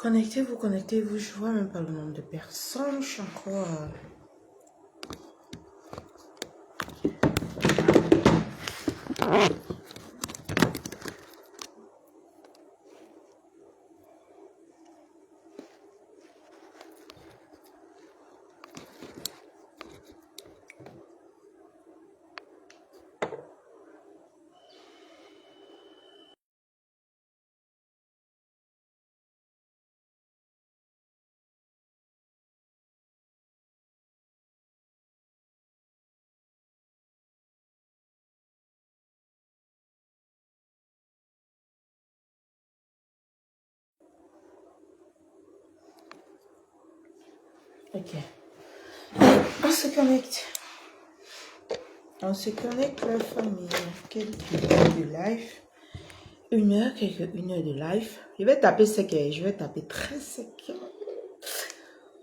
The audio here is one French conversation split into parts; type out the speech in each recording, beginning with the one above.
Connectez-vous, connectez-vous. Je vois même pas le nombre de personnes. Je suis encore... Ok. On se connecte. On se connecte, la famille. Quelques heures de live. Une heure de live. Je vais taper sec. Je vais taper très sec.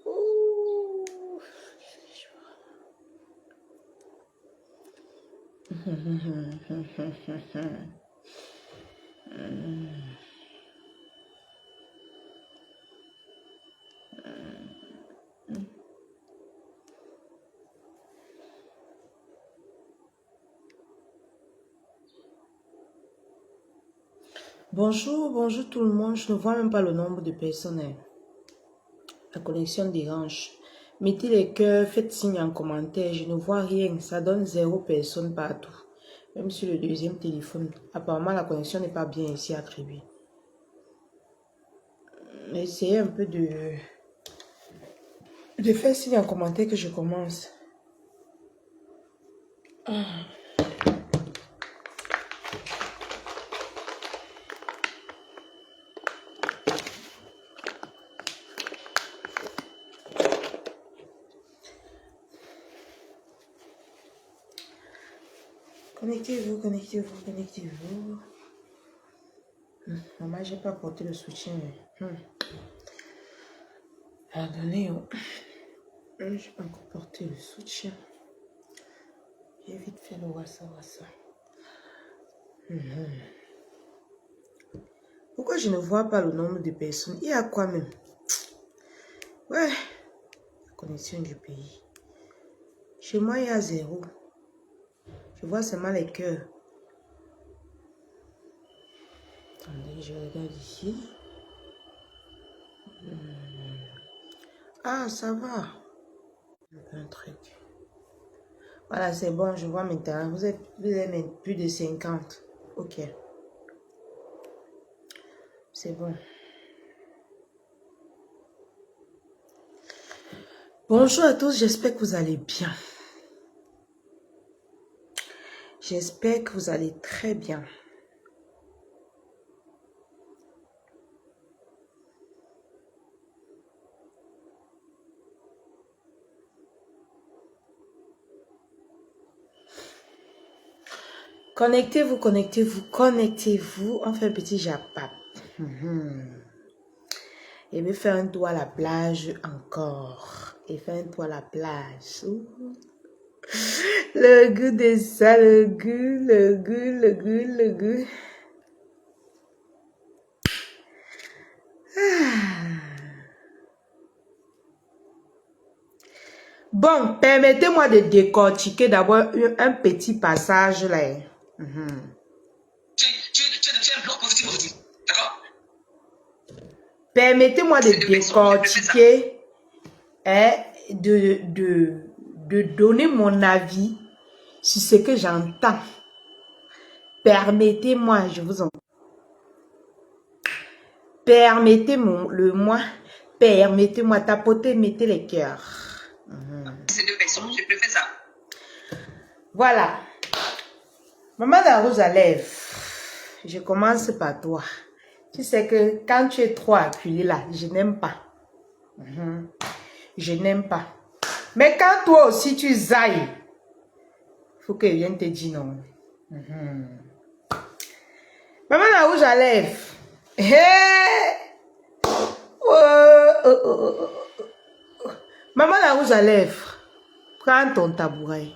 Ouh. Bonjour, bonjour tout le monde. Je ne vois même pas le nombre de personnes. La connexion dérange. Mettez les cœurs, faites signe en commentaire. Je ne vois rien. Ça donne 0 personne partout. Même sur le deuxième téléphone. Apparemment, la connexion n'est pas bien ici attribuée. Essayez un peu de faire signe en commentaire que je commence. Connectez-vous, connectez-vous, connectez-vous. Maman, j'ai pas porté le soutien. Pardonnez. J'ai pas encore porté le soutien. J'ai vite fait le WhatsApp. Pourquoi je ne vois pas le nombre de personnes? Il y a quoi même? Ouais, la connexion du pays. Chez moi, il y a 0. Je vois seulement les cœurs. Attendez, je regarde ici. Ah, ça va. Un truc. Voilà, c'est bon, je vois maintenant. Vous êtes plus de 50. Ok. C'est bon. Bonjour à tous, j'espère que vous allez bien. J'espère que vous allez très bien. Connectez-vous, connectez-vous, connectez-vous. On fait un petit japap. Et me faire un tour à la plage encore. Et faire un tour à la plage. Le goût de ça, le goût. Bon, permettez-moi de décortiquer d'abord un petit passage là. Permettez-moi de décortiquer, de donner mon avis sur ce que j'entends. Permettez-moi, je vous en prie. Permettez-moi, tapoter, mettez les cœurs. C'est 2 personnes, je préfère ça. Voilà. Maman la rouge à lèvres, je commence par toi. Tu sais que quand tu es trop acculé là, je n'aime pas. Je n'aime pas. Mais quand toi aussi tu zailles, il faut que je vienne te dire non. Maman la rouge à lèvres. Hey! Maman la rouge à lèvres. Prends ton tabouret.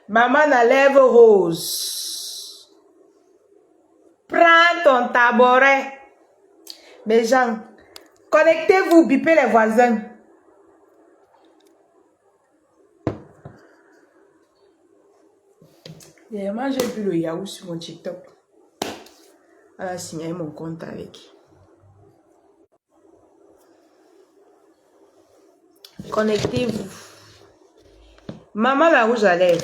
Maman la lèvre rose. Prends ton tabouret. Mes gens, connectez-vous, bipez les voisins. Moi, j'ai vu le Yahoo sur mon TikTok. Elle a signalé mon compte avec. Connectez-vous. Maman la rouge à lèvres.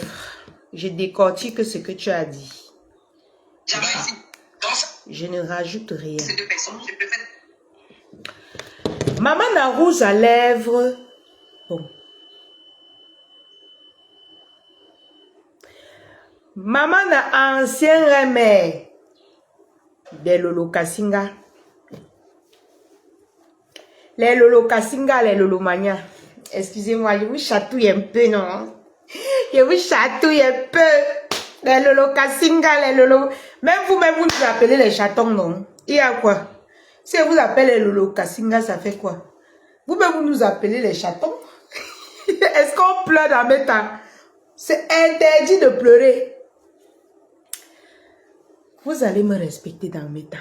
Je décortique ce que tu as dit. Je ne rajoute rien. Maman la rouge à lèvres. Bon. Maman na ancien remède. Des Lolo Kassinga. Les Lolo Kassinga, les Lolo Mania. Excusez-moi, je vous chatouille un peu, non? Je vous chatouille un peu. Les Lolo Kassinga, les Lolo. Même vous-même, vous nous appelez les chatons, non? Il y a quoi? Si vous appelez les Lolo Kassinga, ça fait quoi? Vous-même, vous nous appelez les chatons? Est-ce qu'on pleure dans mes temps? C'est interdit de pleurer. Vous allez me respecter dans mes temps.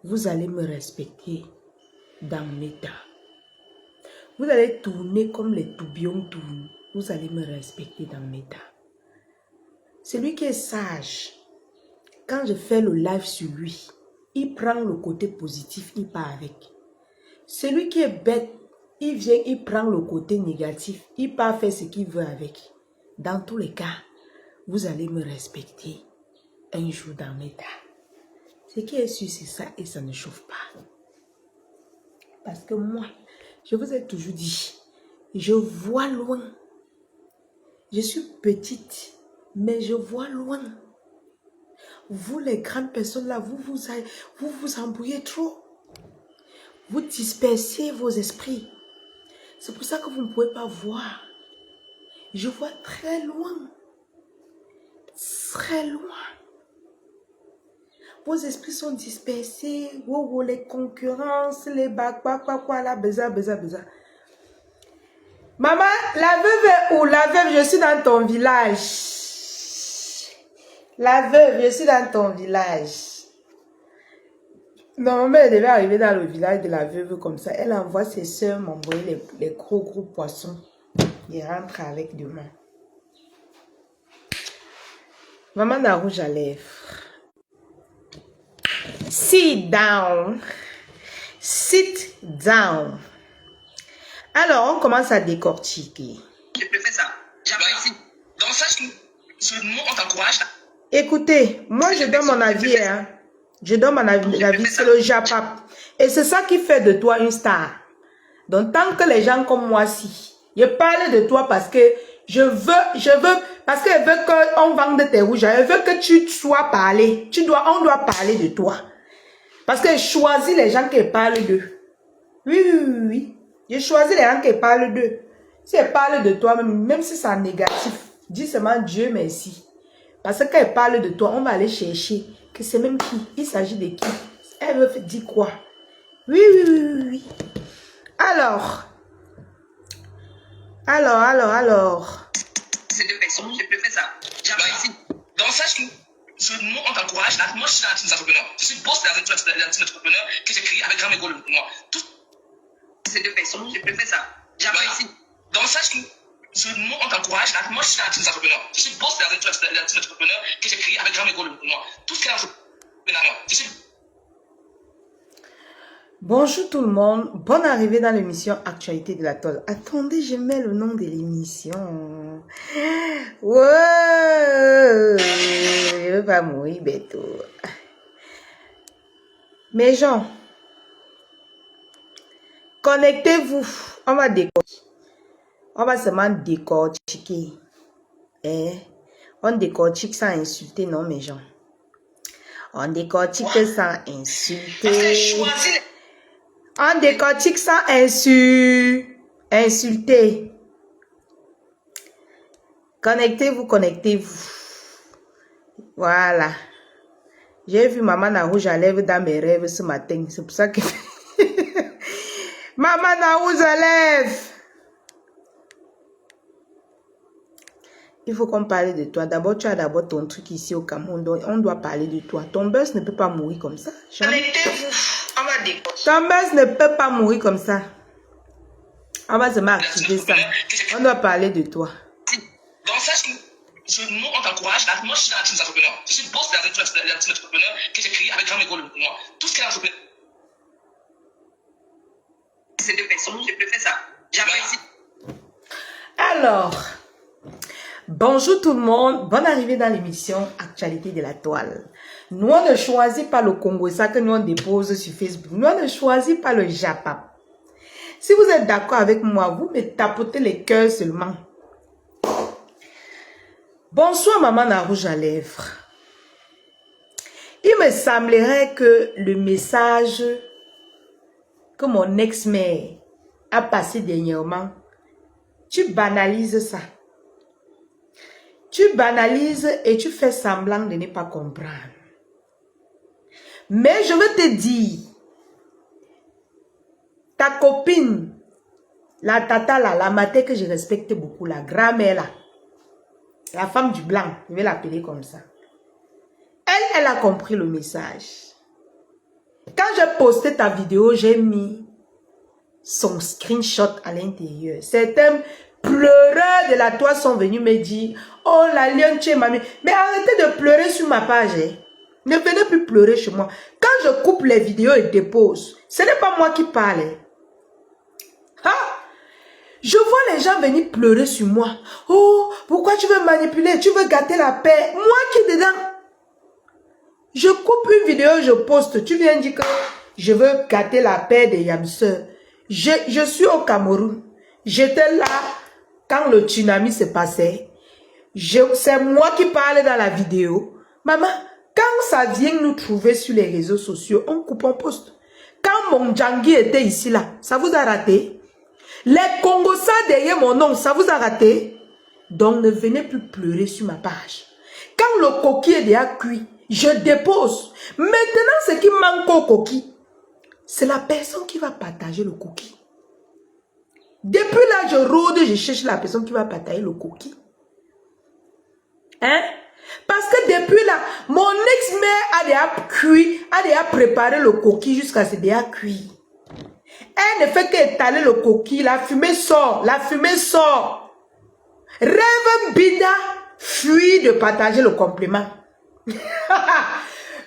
Vous allez me respecter dans mes temps. Vous allez tourner comme les tourbillons tournent. Vous allez me respecter dans mes temps. Celui qui est sage, quand je fais le live sur lui, il prend le côté positif, il part avec. Celui qui est bête, il vient, il prend le côté négatif, il part faire ce qu'il veut avec. Dans tous les cas, vous allez me respecter un jour dans mes temps. Ce qui est sûr, c'est ça et ça ne chauffe pas. Parce que moi, je vous ai toujours dit, je vois loin. Je suis petite, mais je vois loin. Vous, les grandes personnes là, vous vous embrouillez trop. Vous dispersez vos esprits. C'est pour ça que vous ne pouvez pas voir. Je vois très loin. Très loin. Vos esprits sont dispersés. Wow, les concurrences, les bacs, quoi, la beza. Maman, la veuve est où? La veuve, je suis dans ton village. La veuve, je suis dans ton village. Normalement, elle devait arriver dans le village de la veuve comme ça. Elle envoie ses soeurs m'envoyer les gros poissons. Ils rentrent avec demain. Maman n'a rouge à lèvres. Sit down. Sit down. Alors, on commence à décortiquer. Je préfère ça. J'apprécie. Donc, sache que on t'encourage. Écoutez, moi, je donne mon avis. Hein. Je donne mon avis. C'est le Japap. Et c'est ça qui fait de toi une star. Donc, tant que les gens comme moi, si, je parle de toi parce que je veux, parce que je veux qu'on vende tes rouges. Je veux que tu sois parlé. On doit parler de toi. Parce que je choisis les gens qui parlent d'eux. Oui. Je choisis les gens qui parlent d'eux. Si elle parle de toi, même si c'est négatif, dis seulement Dieu merci. Parce que quand elle parle de toi, on va aller chercher que c'est même qui. Il s'agit de qui. Elle veut dire quoi? Oui. Alors. Ces deux personnes, je préfère ça. J'apprécie. Donc, sache que on t'encourage. Moi, je suis un team entrepreneur. Je suis boss d'un team entrepreneur que j'ai créé avec grand égo de moi. Toutes ces deux personnes, je préfère ça. J'apprécie. Donc, sache que on t'encourage. Moi, je suis un team entrepreneur. Je suis boss d'un team entrepreneur que j'ai créé avec grand égo de moi. Tout ce qui est entrepreneur. Je suis... Bonjour tout le monde, bonne arrivée dans l'émission Actualité de la Tôle. Attendez, je mets le nom de l'émission. Ouais, je veux pas mourir bientôt. Mes gens, connectez-vous, on va décortiquer. On va seulement décortiquer. On décortique sans insulter, non mes gens. On décortique sans insulter. On décortique sans insulter. Connectez-vous. Voilà. J'ai vu maman na rouge à lèvres dans mes rêves ce matin. C'est pour ça que... Maman na rouge à lèvres. il faut qu'on parle de toi. D'abord, tu as d'abord ton truc ici au Cameroun, donc on doit parler de toi. Ton buzz ne peut pas mourir comme ça. Connectez-vous. On va décorer. Ton buzz ne peut pas mourir comme ça. On va se activer ça. On doit parler de toi. Donc, sache que nous, on t'encourage. Moi, je suis dans la team des entrepreneurs. Je suis boss de la team d'entrepreneurs que j'ai créé avec Grand Mégo pour moi. Tout ce qui est entrepreneur. C'est deux personnes, je peux faire ça. J'apprécie. Alors, bonjour tout le monde. Bonne arrivée dans l'émission Actualité de la toile. Nous, on ne choisit pas le Congo, ça que nous on dépose sur Facebook. Nous, on ne choisit pas le Japap. Si vous êtes d'accord avec moi, vous me tapotez les cœurs seulement. Bonsoir maman à rouge à lèvres. Il me semblerait que le message que mon ex-mère a passé dernièrement, tu banalises ça. Tu banalises et tu fais semblant de ne pas comprendre. Mais je veux te dire, ta copine, la tata là, la maté que je respecte beaucoup, la grand-mère là, la femme du blanc, je vais l'appeler comme ça. Elle a compris le message. Quand j'ai posté ta vidéo, j'ai mis son screenshot à l'intérieur. Certains pleureurs de la toile sont venus me dire, oh la lionne, tu es mamie. Mais arrêtez de pleurer sur ma page. Hein. Ne venez plus pleurer chez moi. Quand je coupe les vidéos et dépose, ce n'est pas moi qui parle. Hein. Ah! Je vois les gens venir pleurer sur moi. Oh, pourquoi tu veux manipuler? Tu veux gâter la paix? Moi qui est dedans? Je coupe une vidéo, je poste. Tu viens dire que je veux gâter la paix des Yamseurs. Je suis au Cameroun. J'étais là quand le tsunami se passait. C'est moi qui parlais dans la vidéo. Maman, quand ça vient nous trouver sur les réseaux sociaux, on coupe, on poste. Quand mon Djangui était ici là, ça vous a raté? Les Congossas derrière mon nom, ça vous a raté? Donc ne venez plus pleurer sur ma page. Quand le coquille est déjà cuit, je dépose. Maintenant, ce qui manque au coquille, c'est la personne qui va partager le coquille. Depuis là, je rôde, je cherche la personne qui va partager le coquille. Hein? Parce que depuis là, mon ex-mère a déjà cuit, a déjà préparé le coquille jusqu'à ce déjà cuit. Elle ne fait qu'étaler le coquille, la fumée sort, la fumée sort. Rêve Bida fuit de partager le compliment. Rêve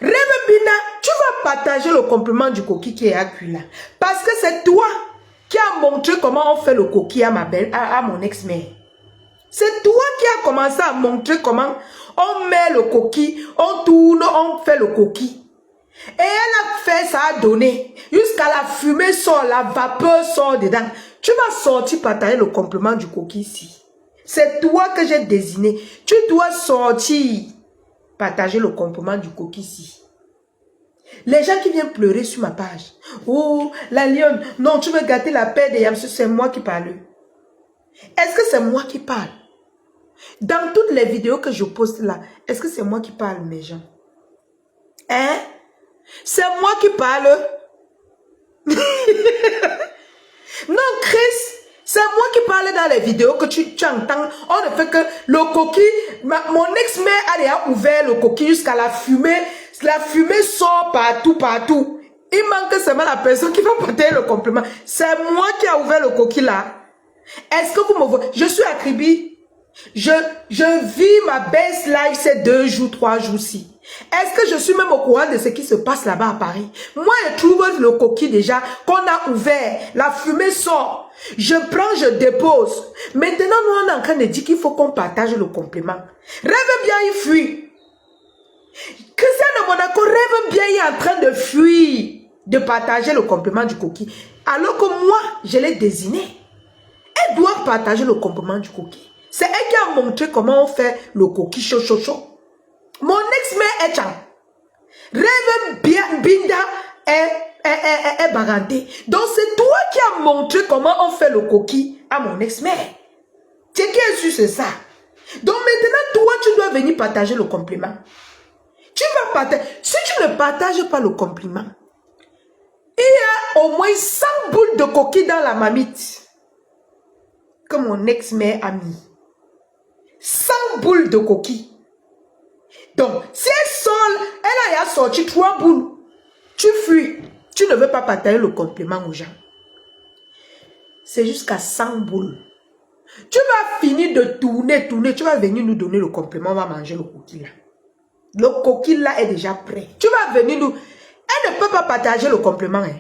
Bida, tu vas partager le compliment du coquille qui est à cuit là. Parce que c'est toi qui as montré comment on fait le coquille à ma belle, à mon ex-mère. C'est toi qui as commencé à montrer comment on met le coquille, on tourne, on fait le coquille. Et elle a fait ça, a donné. Jusqu'à la fumée sort, la vapeur sort dedans. Tu vas sortir partager le compliment du coquille ici. C'est toi que j'ai désigné. Tu dois sortir partager le compliment du coquille ici. Les gens qui viennent pleurer sur ma page. Oh, la lionne. Non, tu veux gâter la paix des Yamseurs. C'est moi qui parle. Est-ce que c'est moi qui parle? Dans toutes les vidéos que je poste là, est-ce que c'est moi qui parle, mes gens? Hein? C'est moi qui parle. Non, Chris, c'est moi qui parle dans les vidéos que tu entends. On ne fait que le coquille. Mon ex-mère a déjà ouvert le coquille jusqu'à la fumée. La fumée sort partout, partout. Il manque seulement la personne qui va porter le compliment. C'est moi qui a ouvert le coquille là. Est-ce que vous me voyez? Je suis à Kribi. Je vis ma best life ces 2 jours, 3 jours-ci. Est-ce que je suis même au courant de ce qui se passe là-bas à Paris? Moi, je trouve le coquille déjà qu'on a ouvert. La fumée sort. Je prends, je dépose. Maintenant, nous, on est en train de dire qu'il faut qu'on partage le compliment. Rêve bien, il fuit. Christian de Monaco, rêve bien, il est en train de fuir, de partager le compliment du coquille. Alors que moi, je l'ai désigné. Elle doit partager le compliment du coquille. C'est elle qui a montré comment on fait le coquille chaud, chaud, chaud. Mon ex-mère est chan. Rêve bien, Binda est baranté. Donc c'est toi qui as montré comment on fait le coquille à mon ex-mère. Tu es qui est sûr, c'est ça. Donc maintenant, toi, tu dois venir partager le compliment. Tu vas partager. Si tu ne partages pas le compliment, il y a au moins 100 boules de coquille dans la marmite que mon ex-mère a mis. 100 boules de coquille. Donc, si elle sort, elle a sorti 3 boules. Tu fuis. Tu ne veux pas partager le complément aux gens. C'est jusqu'à 100 boules. Tu vas finir de tourner. Tu vas venir nous donner le complément. On va manger le coquille là. Le coquille là est déjà prêt. Tu vas venir nous... Elle ne peut pas partager le complément. Hein.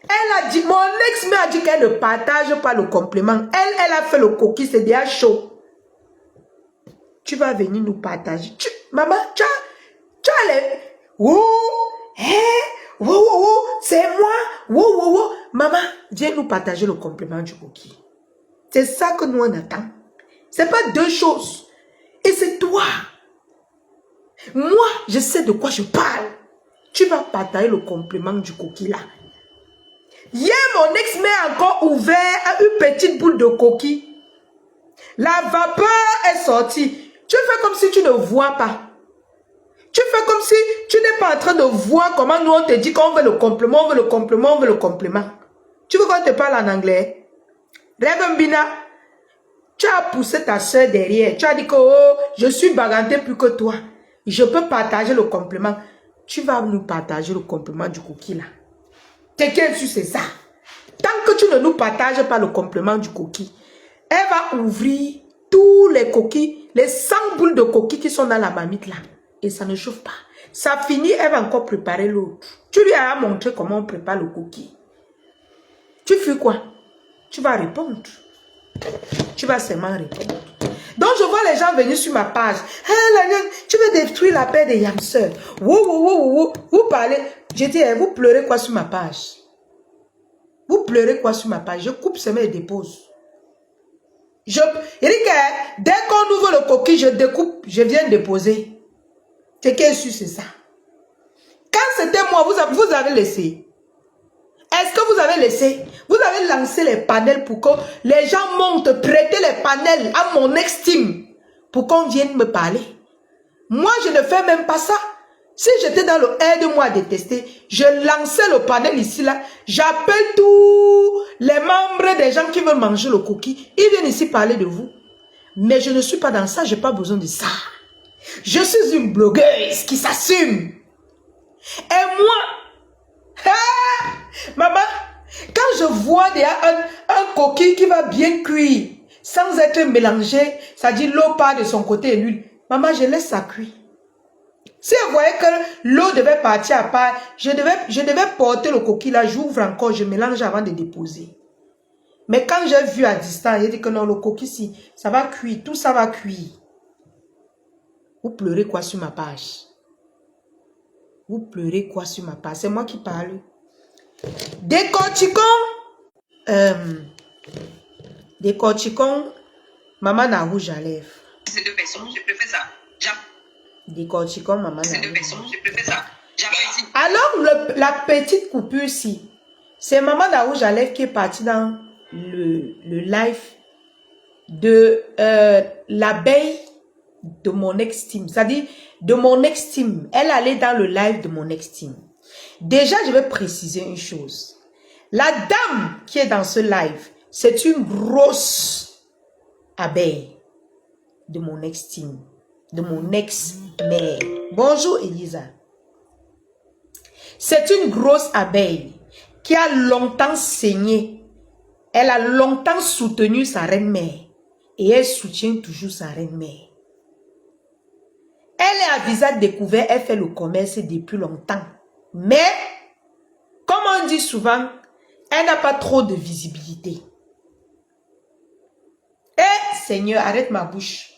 Elle a dit, mon ex m'a dit qu'elle ne partage pas le complément. Elle a fait le coquille, c'est déjà chaud. Tu vas venir nous partager. Maman, tu as les... Oh, c'est moi. Maman, viens nous partager le complément du coquille. C'est ça que nous on attend. C'est pas 2 choses. Et c'est toi. Moi, je sais de quoi je parle. Tu vas partager le complément du coquille là. Hier, mon ex m'a encore ouvert une petite boule de coquille. La vapeur est sortie. Tu fais comme si tu ne vois pas. Tu fais comme si tu n'es pas en train de voir comment nous on te dit qu'on veut le complément, on veut le complément, on veut le complément. Tu veux qu'on te parle en anglais? Rêve tu as poussé ta soeur derrière. Tu as dit que oh, je suis baganté plus que toi. Je peux partager le complément. Tu vas nous partager le complément du coquille là. T'es quel sur c'est ça? Tant que tu ne nous partages pas le complément du coquille, elle va ouvrir tous les coquilles, les 100 boules de coquilles qui sont dans la marmite là. Et ça ne chauffe pas. Ça finit, elle va encore préparer l'autre. Tu lui as montré comment on prépare le coquille. Tu fais quoi? Tu vas répondre. Tu vas seulement répondre. Donc je vois les gens venir sur ma page. Hey, tu veux détruire la paix des yamseurs. Vous parlez. Je dis, vous pleurez quoi sur ma page? Vous pleurez quoi sur ma page? Je coupe seulement et dépose. Il dit que dès qu'on ouvre le coquille, je découpe, je viens déposer. C'est quel su c'est ça? Quand c'était moi, vous avez laissé. Est-ce que vous avez laissé? Vous avez lancé les panels pour que les gens montent, prêter les panels à mon ex-team pour qu'on vienne me parler. Moi, je ne fais même pas ça. Si j'étais dans le aide-moi à détester, je lançais le panel ici, là. J'appelle tous les membres des gens qui veulent manger le cookie. Ils viennent ici parler de vous. Mais je ne suis pas dans ça, je n'ai pas besoin de ça. Je suis une blogueuse qui s'assume. Et moi, maman, quand je vois un coquille qui va bien cuire, sans être mélangé, ça dit l'eau part de son côté et l'huile. Maman, je laisse ça cuire. Si elle voyait que l'eau devait partir à part, je devais porter le coquille là, j'ouvre encore, je mélange avant de déposer. Mais quand j'ai vu à distance, j'ai dit que non, le coquille, si, ça va cuire, tout ça va cuire. Vous pleurez quoi sur ma page? Vous pleurez quoi sur ma page? C'est moi qui parle. Décortiquons Maman n'a rouge à lèvres. Ces 2 personnes, je préfère ça. Décortiquons Maman n'a Ces 2 personnes, je préfère ça. Alors, la petite coupure ici, c'est Maman n'a rouge à lèvres qui est partie dans le live de l'abeille de mon ex-team. C'est-à-dire, de mon ex-team. Elle allait dans le live de mon ex-team. Déjà, je vais préciser une chose. La dame qui est dans ce live, c'est une grosse abeille de mon ex-team, de mon ex-mère. Bonjour, Elisa. C'est une grosse abeille qui a longtemps saigné. Elle a longtemps soutenu sa reine-mère et elle soutient toujours sa reine-mère. Elle est à visage découvert, elle fait le commerce depuis longtemps. Mais, comme on dit souvent, elle n'a pas trop de visibilité. Eh, Seigneur, arrête ma bouche.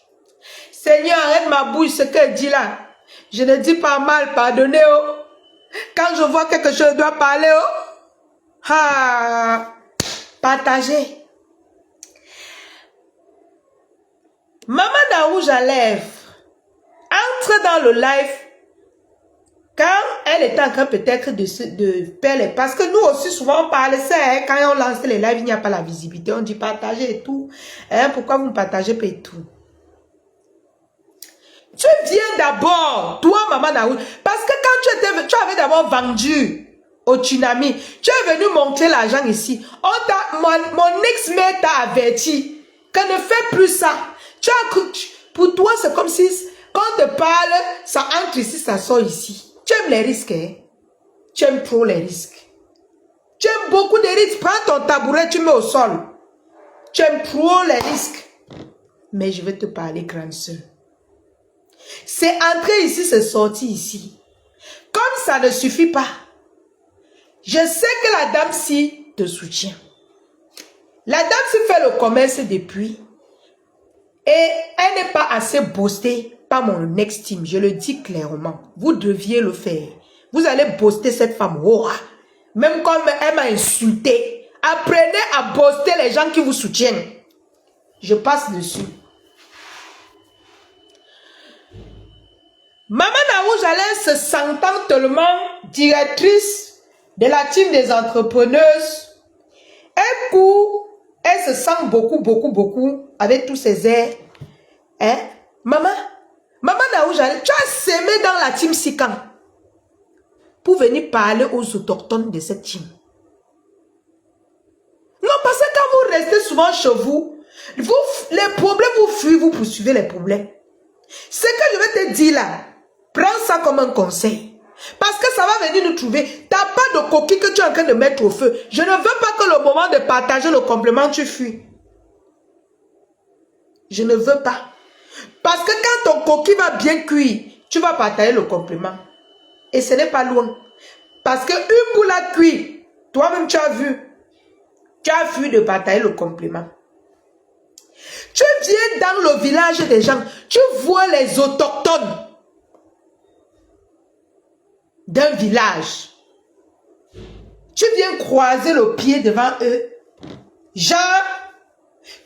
Seigneur, arrête ma bouche, ce qu'elle dit là. Je ne dis pas mal, pardonnez. Oh. Quand je vois quelque chose, je dois parler. Oh. Ah, partagez. Maman d'un rouge à lèvres entre dans le live quand elle était en train peut-être de faire les... Parce que nous aussi, souvent, on parle ça. Hein, quand on lance les lives, il n'y a pas la visibilité. On dit partager et tout. Hein, pourquoi vous ne partagez pas et tout? Tu viens d'abord, toi, Maman Naoui, parce que quand tu avais d'abord vendu au Tsunami, tu es venu montrer l'argent ici. Mon ex-mère t'a averti que ne fais plus ça. Tu as cru, Pour toi, c'est comme si, quand on te parle, ça entre ici, ça sort ici. Tu aimes les risques, hein? Tu aimes trop les risques. Tu aimes beaucoup de risques. Prends ton tabouret, tu mets au sol. Tu aimes trop les risques. Mais je vais te parler, grande soeur. C'est entré ici, c'est sorti ici. Comme ça ne suffit pas, je sais que la dame-ci te soutient. La dame-ci fait le commerce depuis. Et elle n'est pas assez boostée par mon ex-team. Je le dis clairement. Vous deviez le faire. Vous allez booster cette femme. Oh, même comme elle m'a insulté. Apprenez à booster les gens qui vous soutiennent. Je passe dessus. Maman Naouj Alain se sentant tellement directrice de la team des entrepreneuses, elle se sent beaucoup avec tous ses airs. Hein? Maman Naouj Alain, tu as semé dans la team Sikan pour venir parler aux autochtones de cette team. Non, parce que quand vous restez souvent chez vous, les problèmes vous fuient, vous poursuivez les problèmes. Ce que je vais te dire là, prends ça comme un conseil. Parce que ça va venir nous trouver. Tu n'as pas de coquille que tu es en train de mettre au feu. Je ne veux pas que le moment de partager le complément, tu fuis. Je ne veux pas. Parce que quand ton coquille va bien cuire, tu vas partager le complément. Et ce n'est pas loin. Parce qu'une boule à cuire, toi-même tu as vu de partager le complément. Tu viens dans le village des gens, tu vois les autochtones d'un village. Tu viens croiser le pied devant eux. Genre,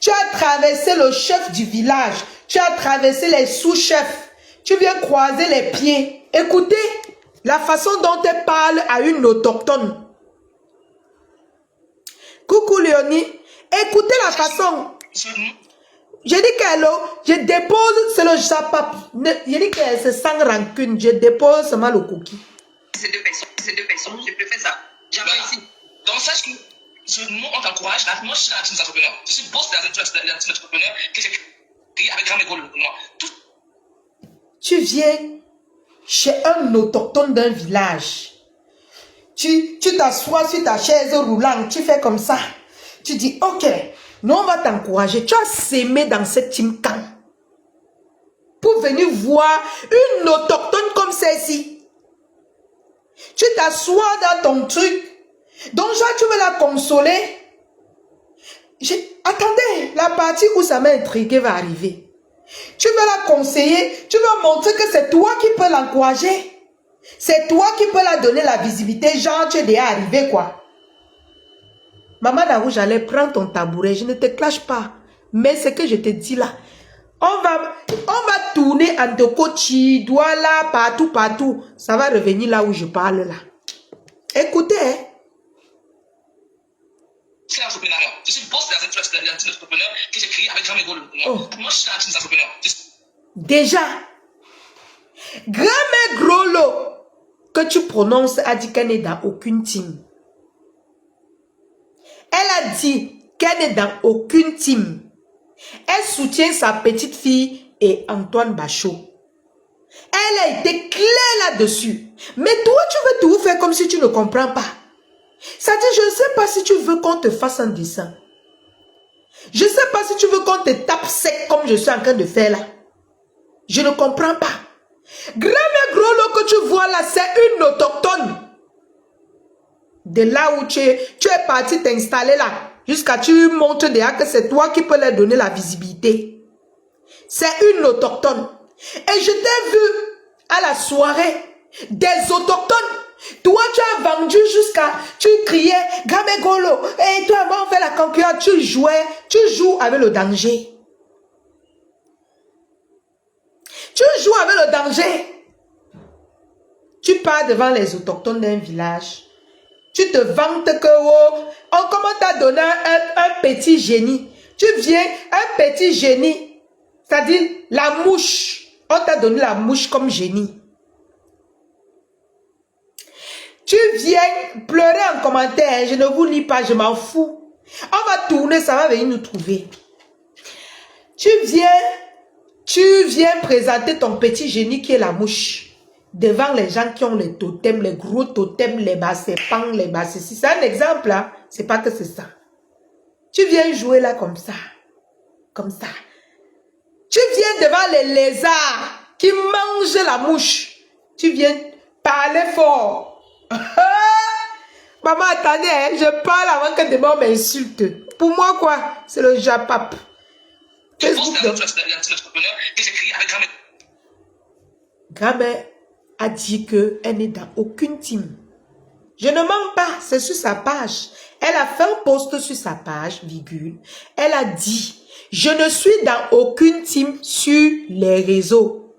tu as traversé le chef du village, tu as traversé les sous-chefs, tu viens croiser les pieds. Écoutez la façon dont elle parle à une autochtone. Coucou Léonie, écoutez la façon. Je dis qu'elle, je dépose, c'est le japap. Je dis qu'elle se sent rancune, je dépose seulement le cookie. Ces deux personnes, je préfère ça. J'avais ici. Donc, sache que nous, on t'encourage. Moi, je suis la team entrepreneur. Je suis boss de la team entrepreneur que j'ai créé avec grand école. Tu viens chez un autochtone d'un village. Tu t'assois sur ta chaise roulante, tu fais comme ça. Tu dis, ok, nous on va t'encourager. Tu as sémé dans cette team camp pour venir voir une autochtone comme celle-ci. Tu t'assois dans ton truc. Donc, genre, tu veux la consoler. Attendez, la partie où ça m'a intrigué va arriver. Tu veux la conseiller. Tu veux montrer que c'est toi qui peux l'encourager. C'est toi qui peux la donner la visibilité. Genre, tu es déjà arrivé, quoi. Maman Naouj, j'allais prendre ton tabouret. Je ne te clash pas. Mais ce que je te dis là, on va tourner en Tokochi, Douala, partout. Ça va revenir là où je parle là. Écoutez, hein. Je suis entrepreneur. Je suis boss de la team entrepreneur que j'ai créé avec grand école. Moi, je suis la team entrepreneur. Déjà, grand gros lot que tu prononces a dit qu'elle n'est dans aucune team. Elle a dit qu'elle n'est dans aucune team. Elle soutient sa petite fille et Antoine Bachot. Elle a été claire là-dessus. Mais toi, tu veux tout faire comme si tu ne comprends pas. Ça dit, je ne sais pas si tu veux qu'on te fasse un dessin. Je ne sais pas si tu veux qu'on te tape sec comme je suis en train de faire là. Je ne comprends pas. Grand et gros lot que tu vois là, c'est une autochtone. De là où tu es parti t'installer là, jusqu'à tu montres déjà que c'est toi qui peux leur donner la visibilité. C'est une autochtone. Et je t'ai vu à la soirée des autochtones. Toi, tu as vendu jusqu'à... Tu criais, Gamegolo, et toi, on fait la concurrence. Tu joues avec le danger. Tu joues avec le danger. Tu pars devant les autochtones d'un village. Tu te vantes que, oh, on commence à donner un petit génie. Tu viens, un petit génie. C'est-à-dire, la mouche. On t'a donné la mouche comme génie. Tu viens pleurer en commentaire. Je ne vous lis pas, je m'en fous. On va tourner, ça va venir nous trouver. Tu viens Tu viens présenter ton petit génie qui est la mouche devant les gens qui ont les totems, les gros totems, les bassépans, les bassessis. C'est un exemple, hein? C'est pas que c'est ça. Tu viens jouer là comme ça. Comme ça. Tu viens devant les lézards qui mangent la mouche. Tu viens parler fort. Maman, attendez, hein, je parle avant que demain on m'insulte. Pour moi, quoi? C'est le japap. Facebook. Que j'ai créé avec grand-mère. Grand-mère a dit qu'elle n'est dans aucune team. Je ne mens pas, c'est sur sa page. Elle a fait un post sur sa page, virgule. Elle a dit, je ne suis dans aucune team sur les réseaux.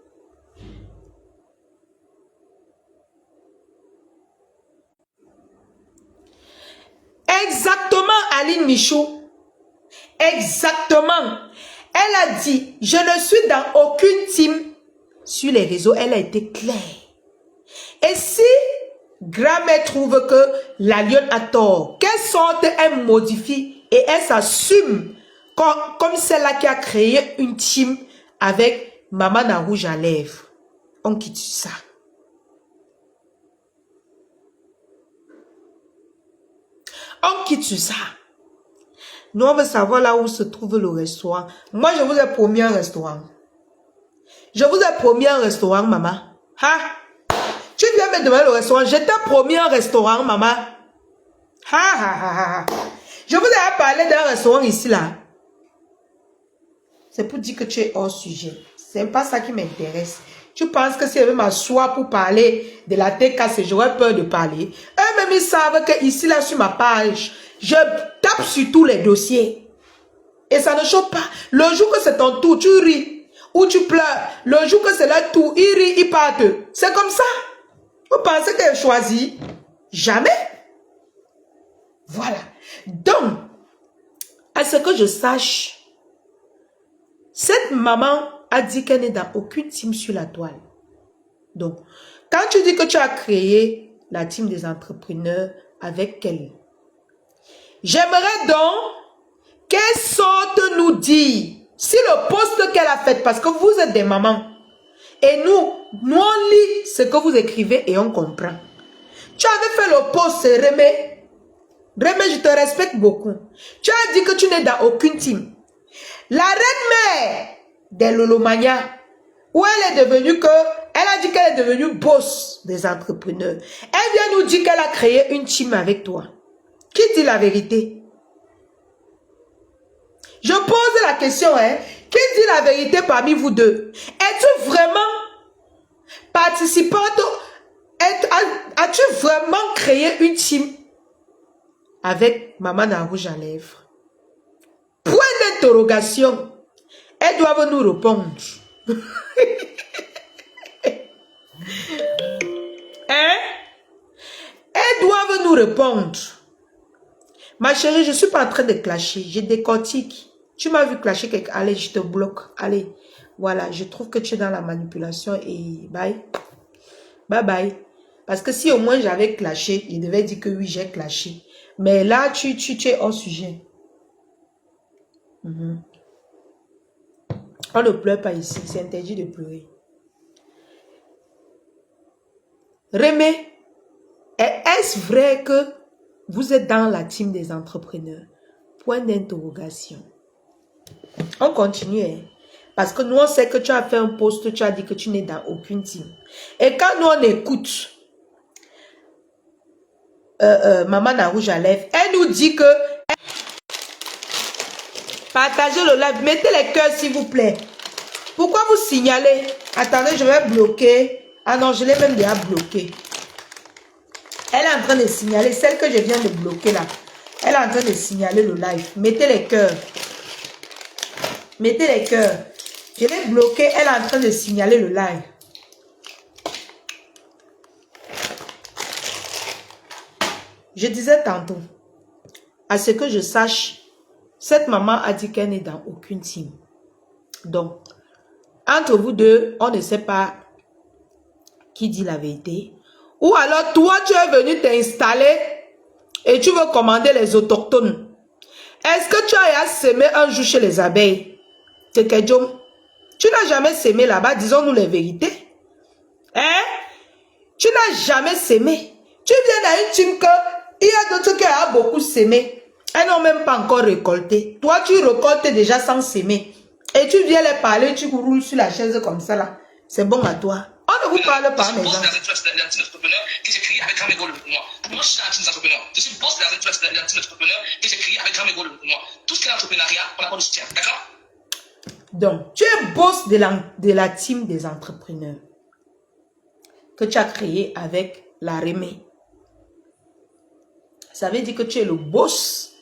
Exactement, Aline Michaud. Exactement. Elle a dit, je ne suis dans aucune team sur les réseaux. Elle a été claire. Et si grand-mère trouve que la lionne a tort, quelle sorte elle modifie et elle s'assume comme celle-là qui a créé une team avec Maman à rouge à lèvres. On quitte ça. On quitte ça. Nous, on veut savoir là où se trouve le restaurant. Moi, je vous ai promis un restaurant. Je vous ai promis un restaurant, maman. Ha? Tu viens me demander le restaurant. Je t'ai promis un restaurant, maman. Ha, ha, ha, ha. Je vous ai parlé d'un restaurant ici, là. C'est pour dire que tu es hors sujet. C'est pas ça qui m'intéresse. Tu penses que si je veux m'asseoir pour parler de la tête cassée, j'aurais peur de parler. Eux-mêmes, ils savent que ici, là, sur ma page, je tape sur tous les dossiers. Et ça ne choque pas. Le jour que c'est ton tour, tu ris. Ou tu pleures. Le jour que c'est leur tour, ils rient, ils partent. C'est comme ça. Vous pensez que j'ai choisi? Jamais. Voilà. Donc, à ce que je sache, cette maman a dit qu'elle n'est dans aucune team sur la toile. Donc, quand tu dis que tu as créé la team des entrepreneurs avec elle, j'aimerais donc qu'elle sorte nous dire si le poste qu'elle a fait, parce que vous êtes des mamans, et nous on lit ce que vous écrivez et on comprend. Tu avais fait le poste, Rémé. Rémé, je te respecte beaucoup. Tu as dit que tu n'es dans aucune team. La reine-mère des Lolomania, où elle est devenue elle a dit qu'elle est devenue boss des entrepreneurs. Elle vient nous dire qu'elle a créé une team avec toi. Qui dit la vérité? Je pose la question, hein. Qui dit la vérité parmi vous deux? Es-tu vraiment participante? As-tu vraiment créé une team avec Maman à rouge à lèvres? Point d'interrogation. Elles doivent nous répondre. Hein? Elles doivent nous répondre. Ma chérie, je ne suis pas en train de clasher. Je décortique. Tu m'as vu clasher quelqu'un. Allez, je te bloque. Allez. Voilà, je trouve que tu es dans la manipulation et bye. Bye bye. Parce que si au moins j'avais clashé, il devait dire que oui, j'ai clashé. Mais là, tu es hors sujet. On ne pleure pas ici. C'est interdit de pleurer. Rémé, est-ce vrai que vous êtes dans la team des entrepreneurs? Point d'interrogation. On continue, hein? Parce que nous, on sait que tu as fait un post, tu as dit que tu n'es dans aucune team. Et quand nous, on écoute Maman à rouge à lèvres, elle nous dit que partagez le live, mettez les cœurs s'il vous plaît. Pourquoi vous signalez? Attendez, je vais bloquer. Ah non, je l'ai même déjà bloqué. Elle est en train de signaler, celle que je viens de bloquer là. Elle est en train de signaler le live. Mettez les cœurs. Mettez les cœurs. Je l'ai bloqué, elle est en train de signaler le live. Je disais tantôt, à ce que je sache, cette maman a dit qu'elle n'est dans aucune team. Donc, entre vous deux, on ne sait pas qui dit la vérité. Ou alors, toi, tu es venu t'installer et tu veux commander les autochtones. Est-ce que tu as semé un jour chez les abeilles? C'est que Tu n'as jamais s'aimé là-bas, disons-nous les vérités. Hein? Tu n'as jamais s'aimé. Tu viens dans une team que il y a d'autres qui ont beaucoup s'aimé. Elles n'ont même pas encore récolté. Toi, tu récoltes déjà sans s'aimer. Et tu viens les parler, tu roules sur la chaise comme ça là. C'est bon à toi. On ne vous parle pas, mes gens. Je suis boss d'un team entrepreneur que j'ai créé avec grand ego pour moi. Moi, je suis dans un team entrepreneur. Je suis boss d'un team entrepreneur que j'ai créé avec grand ego pour moi. Tout ce qui est entrepreneuriat, on a pas de soutien. D'accord? Donc, tu es boss de la team des entrepreneurs que tu as créé avec la Rémé. Ça veut dire que tu es le boss.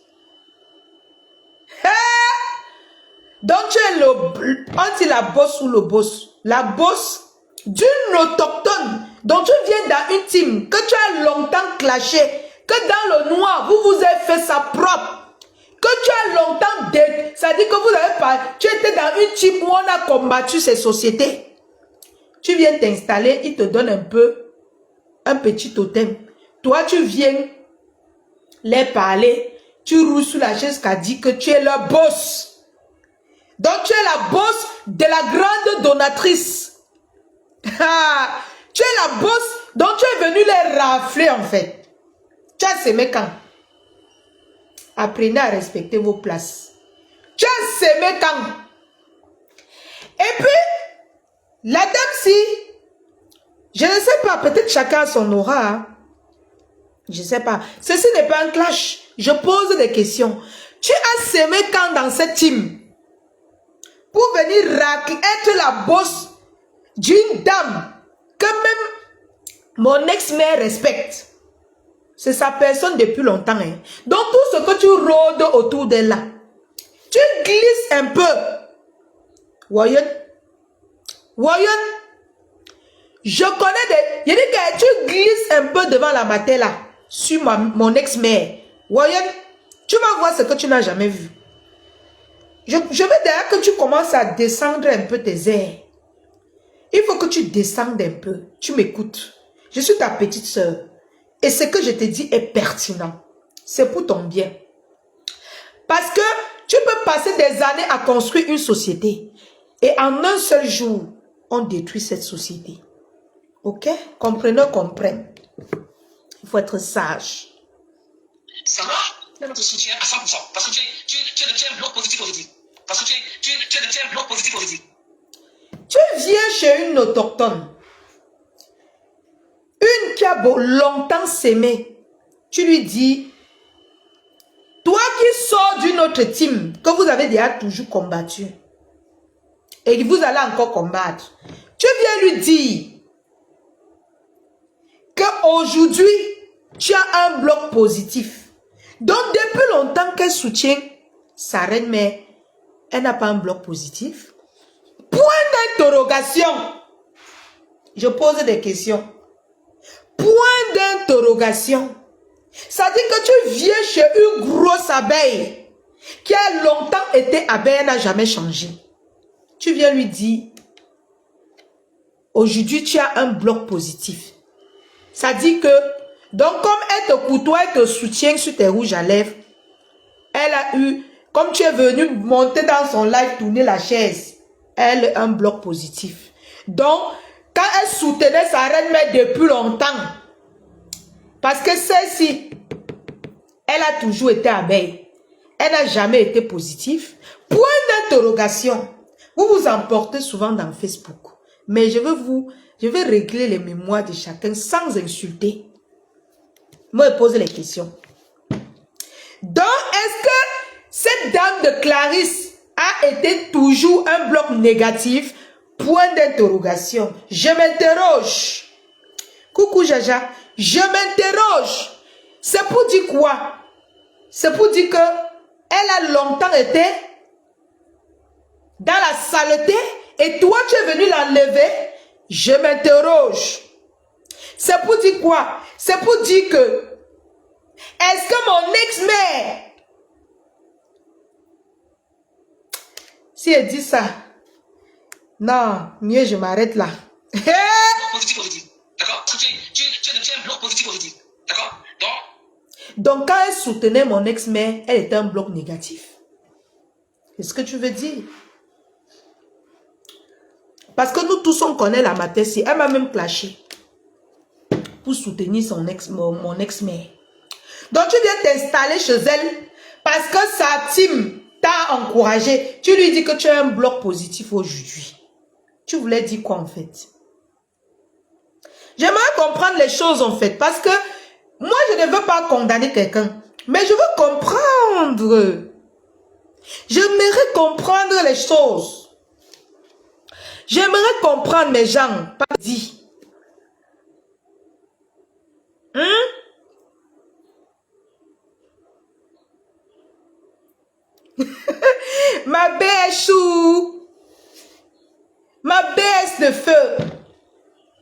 Donc, tu es on dit la boss ou le boss. La boss d'une autochtone. Donc, tu viens dans une team que tu as longtemps clashé. Que dans le noir, vous vous avez fait ça propre. Que tu as longtemps date. Ça dit que vous avez pas. Tu étais dans une team où on a combattu ces sociétés. Tu viens t'installer, il te donne un petit totem. Toi, tu viens les parler. Tu roules sur la chaise qui a dit que tu es le boss. Donc, tu es la boss de la grande donatrice. Tu es la boss, donc tu es venu les rafler en fait. Tu as sémé quand? Apprenez à respecter vos places. Tu as sémé quand? Et puis, la dame-ci, je ne sais pas, peut-être chacun a son aura. Hein? Je ne sais pas. Ceci n'est pas un clash. Je pose des questions. Tu as sémé quand dans cette team? Pour venir être la boss d'une dame que même mon ex-mère respecte. C'est sa personne depuis longtemps. Hein. Donc tout ce que tu rôdes autour d'elle là, tu glisses un peu. Voyons. Je connais des... Je dis que tu glisses un peu devant la matin là, sur mon ex-mère. Voyons. Tu vas voir ce que tu n'as jamais vu. Je veux d'ailleurs que tu commences à descendre un peu tes airs. Il faut que tu descendes un peu. Tu m'écoutes. Je suis ta petite sœur. Et ce que je te dis est pertinent. C'est pour ton bien. Parce que tu peux passer des années à construire une société. Et en un seul jour, on détruit cette société. Ok? Comprenez, comprennent. Il faut être sage. Ça va? Tu as notre soutien à 100%. Parce que tu es un bloc positif aujourd'hui. Parce que tu es un bloc positif aujourd'hui. Tu viens chez une autochtone. Une qui a longtemps s'aimé. Tu lui dis, toi qui sors d'une autre team, que vous avez déjà toujours combattu, et que vous allez encore combattre, tu viens lui dire qu'aujourd'hui, tu as un bloc positif. Donc, depuis longtemps qu'elle soutient sa reine, mais elle n'a pas un bloc positif. Point d'interrogation. Je pose des questions. Point d'interrogation. Ça dit que tu viens chez une grosse abeille qui a longtemps été abeille, elle n'a jamais changé. Tu viens lui dire, aujourd'hui tu as un bloc positif. Ça dit que, donc comme elle te côtoie, elle te soutient sur tes rouges à lèvres, elle a eu, comme tu es venu monter dans son live, tourner la chaise, elle a un bloc positif. Donc, quand elle soutenait sa reine mère depuis longtemps, parce que celle-ci, elle a toujours été abeille, elle n'a jamais été positive. Point d'interrogation. Vous vous emportez souvent dans Facebook, mais je vais régler les mémoires de chacun sans insulter. Moi, je pose les questions. Donc, est-ce que cette dame de Clarisse a été toujours un bloc négatif? Point d'interrogation. Je m'interroge. Coucou Jaja. Je m'interroge. C'est pour dire quoi? C'est pour dire que elle a longtemps été dans la saleté et toi tu es venu l'enlever. Je m'interroge. C'est pour dire quoi? C'est pour dire que est-ce que mon ex-mère, si elle dit ça, non, mieux je m'arrête là. D'accord? Tu es un bloc positif aujourd'hui. D'accord? Donc, quand elle soutenait mon ex-mère, elle était un bloc négatif. C'est ce que tu veux dire? Parce que nous tous, on connaît la Matési. Elle m'a même clashé pour soutenir mon ex-mère. Donc, tu viens t'installer chez elle parce que sa team t'a encouragé. Tu lui dis que tu as un bloc positif aujourd'hui. Tu voulais dire quoi en fait? J'aimerais comprendre les choses en fait. Parce que moi, je ne veux pas condamner quelqu'un. Mais je veux comprendre. J'aimerais comprendre les choses. J'aimerais comprendre mes gens. Pas dit. Ma bêchou. Ma baisse de feu.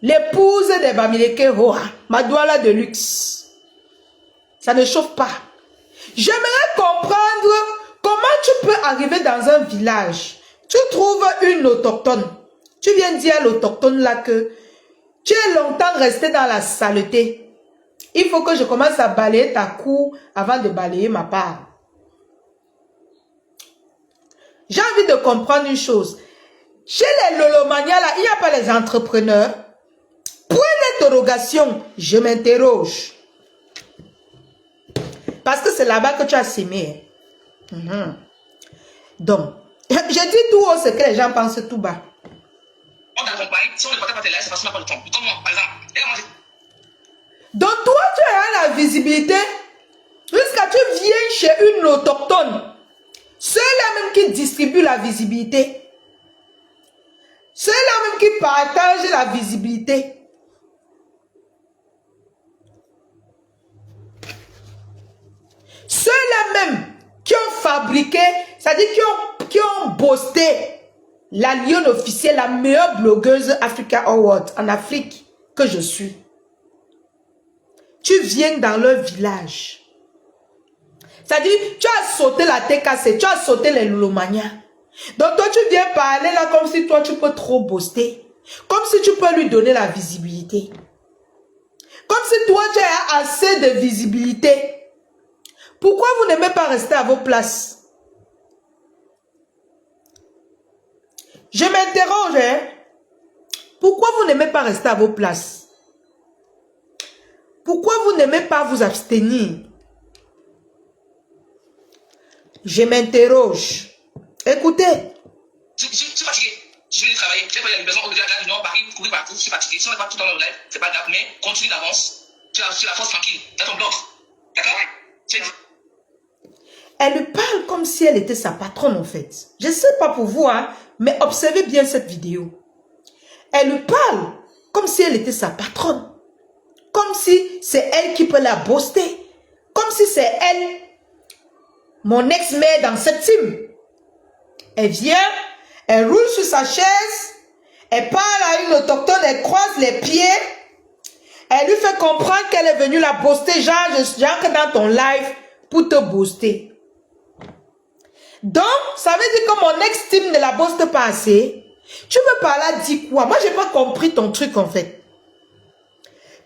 L'épouse de Bamileke Hoa. Ma douala de luxe. Ça ne chauffe pas. J'aimerais comprendre comment tu peux arriver dans un village. Tu trouves une autochtone. Tu viens dire à l'autochtone là que tu es longtemps resté dans la saleté. Il faut que je commence à balayer ta cour avant de balayer ma part. J'ai envie de comprendre une chose. Chez les Lolomania là, il n'y a pas les entrepreneurs. Point d'interrogation, je m'interroge. Parce que c'est là-bas que tu as sémé. Donc, je dis tout haut ce que les gens pensent tout bas. On t'accompagne, si on ne partage pas tes lives, c'est parce qu'on n'a pas le temps. Comme moi, par exemple. Donc, toi, tu as la visibilité jusqu'à tu viens chez une autochtone. Ceux-là même qui distribuent la visibilité. Ceux-là même qui partagent la visibilité. Ceux-là même qui ont fabriqué, c'est-à-dire qui ont boosté la lionne officielle, la meilleure blogueuse Africa Award en Afrique que je suis. Tu viens dans leur village. C'est-à-dire, tu as sauté la TKC, tu as sauté les Lolomania. Donc toi, tu viens parler là comme si toi, tu peux trop booster. Comme si tu peux lui donner la visibilité. Comme si toi, tu as assez de visibilité. Pourquoi vous n'aimez pas rester à vos places? Je m'interroge, hein? Pourquoi vous n'aimez pas rester à vos places? Pourquoi vous n'aimez pas vous abstenir? Je m'interroge. Écoutez. Je suis fatigué. Je vais travailler. J'ai pas la livraison au-delà du Nord, Paris, courir partout. Je suis fatigué. Si on n'est pas tout dans le live, c'est pas grave, mais continue d'avance. Tu as la force tranquille. Tu as ton bloc. D'accord? Elle lui parle comme si elle était sa patronne en fait. Je ne sais pas pour vous, hein, mais observez bien cette vidéo. Elle lui parle comme si elle était sa patronne. Comme si c'est elle qui peut la booster. Comme si c'est elle, mon ex-mère dans cette team. Elle vient, elle roule sur sa chaise, elle parle à une autochtone, elle croise les pieds. Elle lui fait comprendre qu'elle est venue la booster. Genre, j'entre dans ton live pour te booster. Donc, ça veut dire que mon ex-team ne la booste pas assez. Tu me parles à dire quoi? Moi, je n'ai pas compris ton truc en fait.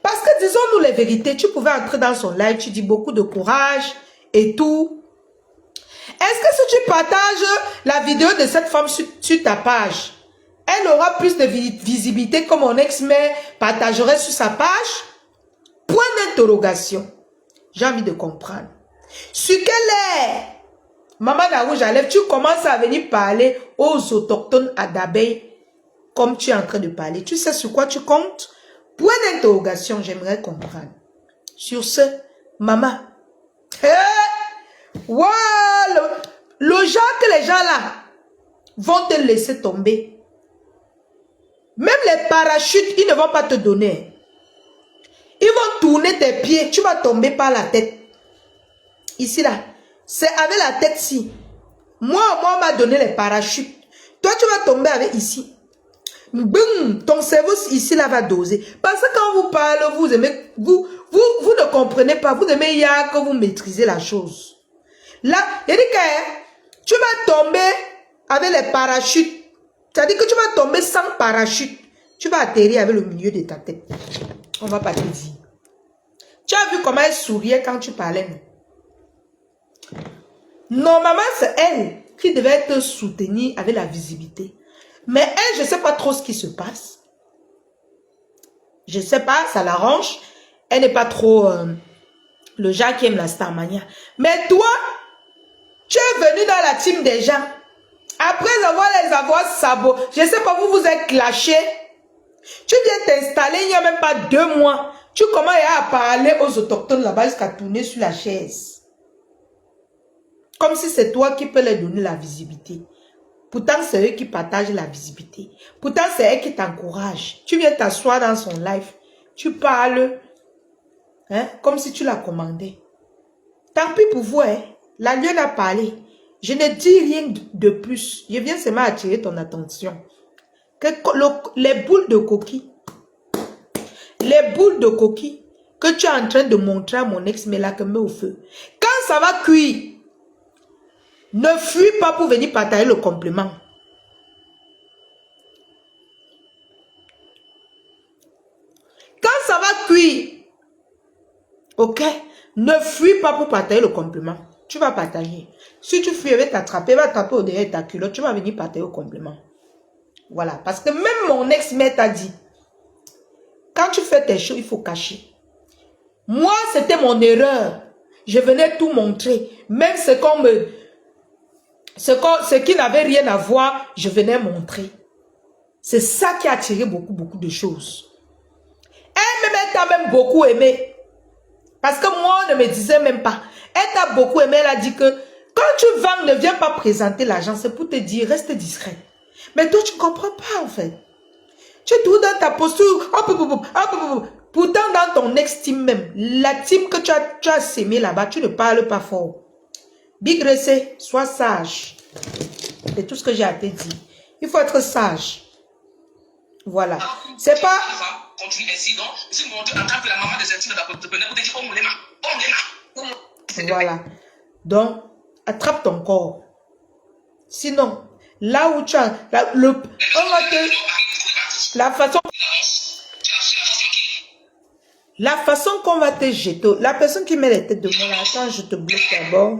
Parce que disons-nous les vérités, tu pouvais entrer dans son live, tu dis beaucoup de courage et tout. Est-ce que si tu partages la vidéo de cette femme sur ta page, elle aura plus de visibilité que mon ex-mère partagerait sur sa page? Point d'interrogation. J'ai envie de comprendre. Sur quelle ère, Maman Narouge Alef, tu commences à venir parler aux autochtones à Dabey comme tu es en train de parler. Tu sais sur quoi tu comptes? Point d'interrogation, j'aimerais comprendre. Sur ce, maman. Wow, le genre que les gens là vont te laisser tomber. Même les parachutes, ils ne vont pas te donner. Ils vont tourner tes pieds, tu vas tomber par la tête. Ici là, c'est avec la tête-ci. Moi, on m'a donné les parachutes. Toi, tu vas tomber avec ici. Boum, ton cerveau ici là va doser. Parce que quand vous parlez, vous aimez, vous ne comprenez pas, vous aimez que vous maîtrisez la chose. Là, il dit que tu vas tomber avec les parachutes. C'est-à-dire que tu vas tomber sans parachute. Tu vas atterrir avec le milieu de ta tête. On va pas te dire. Tu as vu comment elle souriait quand tu parlais, non? Normalement, c'est elle qui devait te soutenir avec la visibilité. Mais elle, je ne sais pas trop ce qui se passe. Je ne sais pas, ça l'arrange. Elle n'est pas trop le genre qui aime la Starmania. Mais toi, tu es venu dans la team des gens. Après les avoir sabot, je ne sais pas, vous vous êtes clashés. Tu viens t'installer il n'y a même pas 2 mois. Tu commences à parler aux autochtones là-bas jusqu'à tourner sur la chaise. Comme si c'est toi qui peux leur donner la visibilité. Pourtant, c'est eux qui partagent la visibilité. Pourtant, c'est eux qui t'encouragent. Tu viens t'asseoir dans son live. Tu parles hein, comme si tu l'as commandé. Tant pis pour vous. Hein. La lionne a parlé. Je ne dis rien de plus. Je viens seulement attirer ton attention. Les boules de coquille. Les boules de coquille que tu es en train de montrer à mon ex, mais là que met au feu. Quand ça va cuire, ne fuis pas pour venir partager le complément. Quand ça va cuire, ok, ne fuis pas pour partager le complément. Tu vas partager. Si tu fuis, elle va t'attraper, va taper au derrière ta culotte, tu vas venir partager au complément. Voilà, parce que même mon ex-mère t'a dit, quand tu fais tes choses, il faut cacher. Moi, c'était mon erreur. Je venais tout montrer. Même ce qui n'avait rien à voir, je venais montrer. C'est ça qui a attiré beaucoup de choses. Elle t'a même beaucoup aimé. Parce que moi, on ne me disait même pas. Elle t'a beaucoup aimé. Elle a dit que quand tu vends, ne viens pas présenter l'argent. C'est pour te dire, reste discret. Mais toi, tu ne comprends pas en fait. Tu es tout dans ta posture. Pourtant, dans ton ex-team même, la team que tu as sémé là-bas, tu ne parles pas fort. Big Ressé, sois sage. C'est tout ce que j'ai à te dire. Il faut être sage. Voilà. C'est pas... Voilà. Donc, attrape ton corps. Sinon, là où tu as... La façon qu'on va te jeter... La personne qui met les têtes de moi, là, attends, je te bloque d'abord.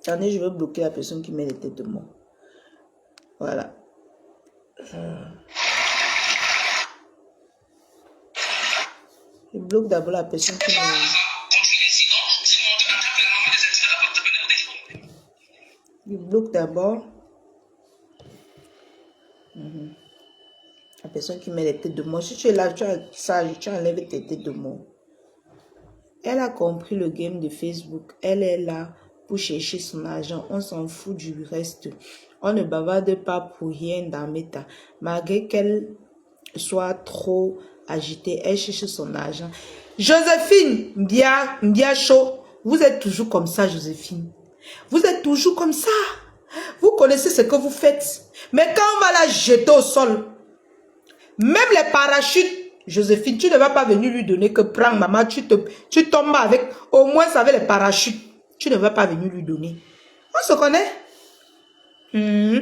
Attendez, je vais bloquer la personne qui met les têtes de moi. Voilà. Je bloque d'abord la personne qui met... Je bloque d'abord. La personne qui met les têtes de moi. Si tu es là, tu as ça, tu enlèves tes têtes de moi. Elle a compris le game de Facebook. Elle est là pour chercher son argent. On s'en fout du reste. On ne bavarde pas pour rien dans Meta. Malgré qu'elle soit trop agitée, elle cherche son argent. Joséphine, Mbia chaud. Vous êtes toujours comme ça, Joséphine. Vous êtes toujours comme ça. Vous connaissez ce que vous faites. Mais quand on va la jeter au sol, même les parachutes, Joséphine, tu ne vas pas venir lui donner que prends maman, tu tombes avec, au moins avec les parachutes. Tu ne vas pas venir lui donner. On se connaît? On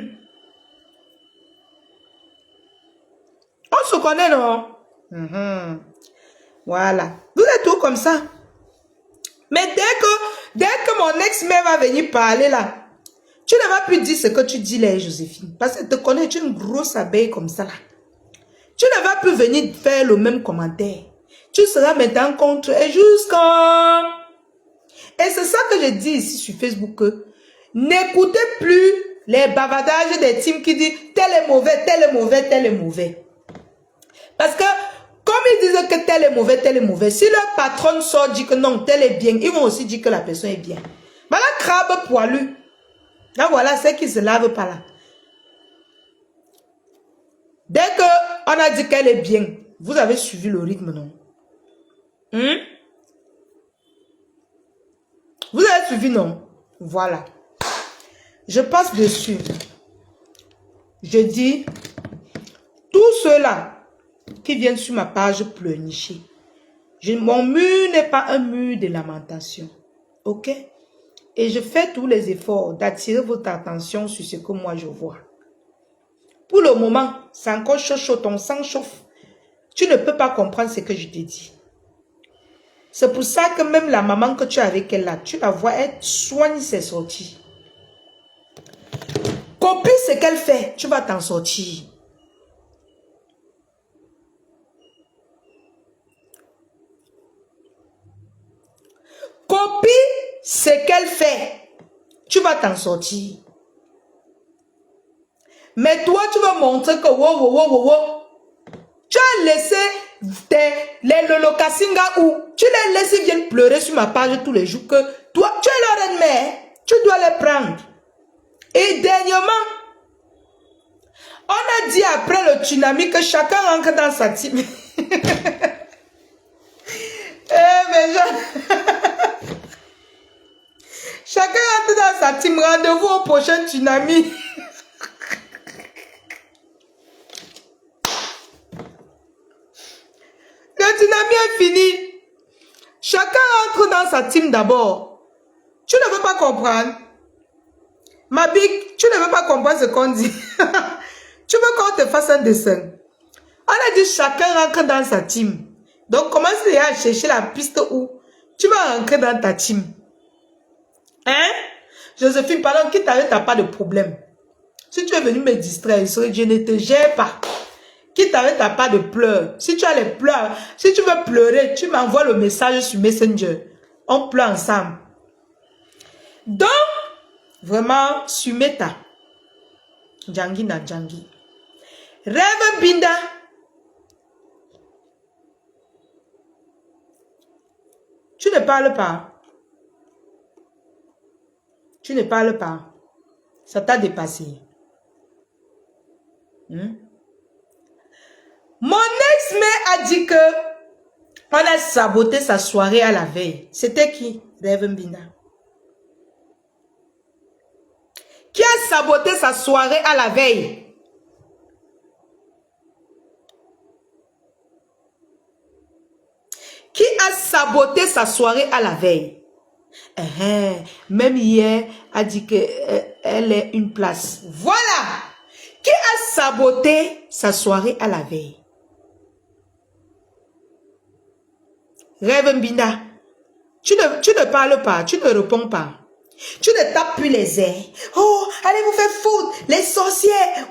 se connaît, non? Voilà. Vous êtes tout comme ça. Mais dès que mon ex-mère va venir parler là, tu ne vas plus dire ce que tu dis là, Joséphine. Parce que te connais, tu es une grosse abeille comme ça là. Tu ne vas plus venir faire le même commentaire. Tu seras maintenant contre et jusqu'à... Et c'est ça que je dis ici sur Facebook. N'écoutez plus les bavardages des teams qui disent tel est mauvais, tel est mauvais, tel est mauvais. Parce que comme ils disent que tel est mauvais, si leur patron sort dit que non, tel est bien, ils vont aussi dire que la personne est bien. Voilà, crabe poilu. Là, voilà, c'est qui se lave pas là. Dès qu'on a dit qu'elle est bien, vous avez suivi le rythme, non? Vous avez suivi, non? Voilà. Je passe dessus. Je dis, tous ceux-là qui viennent sur ma page pleurnicher, mon mur n'est pas un mur de lamentation. Ok? Et je fais tous les efforts d'attirer votre attention sur ce que moi je vois. Pour le moment, c'est encore chaud, ton sang chauffe. Tu ne peux pas comprendre ce que je te dis. C'est pour ça que même la maman que tu as avec elle là, tu la vois, elle soigne ses sorties. Copie ce qu'elle fait, tu vas t'en sortir. Copie ce qu'elle fait, tu vas t'en sortir. Mais toi, tu vas montrer que tu as laissé les lolokasinga où tu les laisses, ils viennent pleurer sur ma page tous les jours que toi, tu es leur ennemi, tu dois les prendre. Et dernièrement, on a dit après le tsunami que chacun rentre dans sa team. Mais chacun rentre dans sa team. Rendez-vous au prochain tsunami. Le tsunami est fini. Chacun entre dans sa team d'abord. Tu ne veux pas comprendre. Ma big, tu ne veux pas comprendre ce qu'on dit. Tu veux qu'on te fasse un dessin. On a dit chacun rentre dans sa team. Donc commence déjà à chercher la piste où tu vas rentrer dans ta team. Hein? Joséphine, pardon, qui t'arrête, t'as pas de problème. Si tu es venu me distraire, je ne te gère pas. Qui t'arrête, t'as pas de pleurs. Si tu as les pleurs, si tu veux pleurer, tu m'envoies le message sur Messenger. On pleure ensemble. Donc, vraiment, Sumeta. Djangi na Djangi. Rêve Binda. Tu ne parles pas. Tu ne parles pas. Ça t'a dépassé. Mon ex-mère a dit que on a saboté sa soirée à la veille. C'était qui? Rêve Binda. Qui a saboté sa soirée à la veille? Qui a saboté sa soirée à la veille? Même hier, a dit qu'elle est une place. Voilà! Qui a saboté sa soirée à la veille? Rêve Mbinda, tu ne parles pas, tu ne réponds pas. Tu ne tapes plus les airs. Oh, allez vous faire foutre, les sorcières.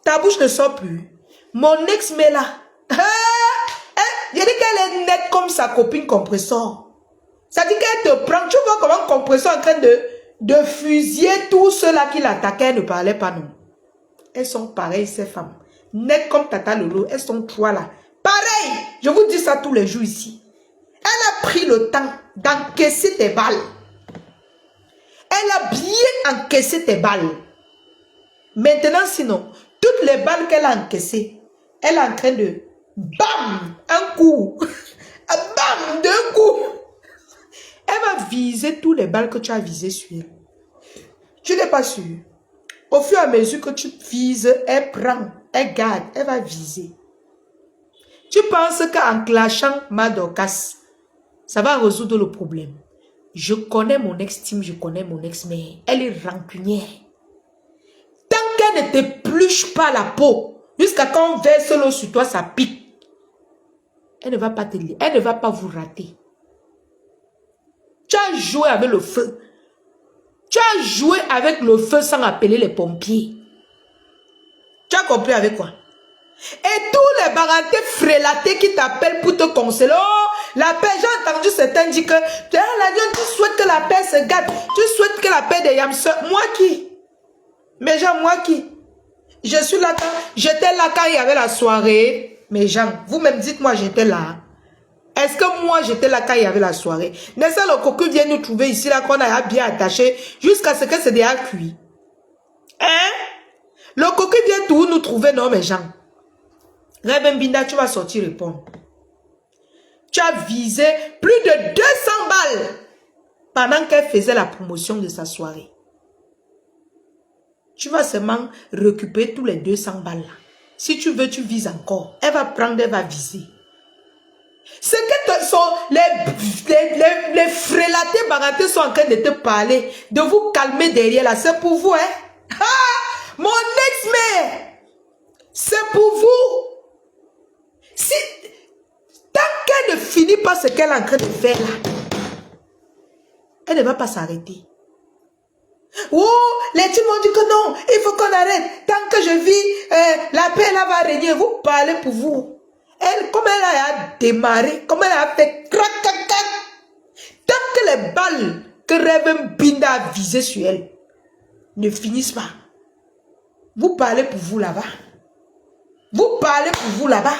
Ta bouche ne sort plus. Mon ex met là. Il dit qu'elle est nette comme sa copine compresseur. Ça dit qu'elle te prend. Tu vois comment compresseur est en train de fusiller tous ceux-là qui l'attaquaient. Elle ne parlait pas, non. Elles sont pareilles, ces femmes. Nettes comme Tata Lolo. Elles sont trois là. Pareil. Je vous dis ça tous les jours ici. Elle a pris le temps d'encaisser tes balles. Elle a bien encaissé tes balles. Maintenant, sinon, toutes les balles qu'elle a encaissées, elle est en train de bam, un coup. Bam, deux coups. Elle va viser tous les balles que tu as visées sur elle. Tu n'es pas sûr. Au fur et à mesure que tu vises, elle prend, elle garde, elle va viser. Tu penses qu'en clashant Madokas, ça va résoudre le problème. Je connais mon ex-team, je connais mon ex-mère. Elle est rancunière. Tant qu'elle ne t'épluche pas la peau, jusqu'à quand on verse l'eau sur toi, ça pique. Elle ne va pas te lire. Elle ne va pas vous rater. Tu as joué avec le feu. Tu as joué avec le feu sans appeler les pompiers. Tu as compris avec quoi? Et tous les barantés frélatés qui t'appellent pour te consoler. Oh, la paix, j'ai entendu certains dire que tu souhaites que la paix se gâte. Tu souhaites que la paix des Yamseurs. Moi qui? Mais gens, moi qui? Je suis là quand, j'étais là quand il y avait la soirée. Mais gens, vous-même dites-moi, j'étais là. Est-ce que moi, j'étais là quand il y avait la soirée? N'est-ce pas le cocu vient nous trouver ici, là, qu'on a bien attaché, jusqu'à ce que c'est déjà cuit? Hein? Le cocu vient tout nous trouver, non, mes gens? Rêve Mbinda, tu vas sortir répondre. Tu as visé plus de 200 balles pendant qu'elle faisait la promotion de sa soirée. Tu vas seulement récupérer tous les 200 balles là. Si tu veux, tu vises encore. Elle va prendre, elle va viser. Ce que sont les frélatés baratés sont en train de te parler, de vous calmer derrière là, c'est pour vous, hein? Ah! Mon ex-mère! C'est pour vous! Si, tant qu'elle ne finit pas ce qu'elle est en train de faire là, elle ne va pas s'arrêter. Oh, les types m'ont dit que non, il faut qu'on arrête. Tant que je vis, la paix là va régner. Vous parlez pour vous. Elle, comme elle a démarré, comme elle a fait crac, crac, crac. Tant que les balles que Reverend Binda a visées sur elle ne finissent pas. Vous parlez pour vous là-bas. Vous parlez pour vous là-bas.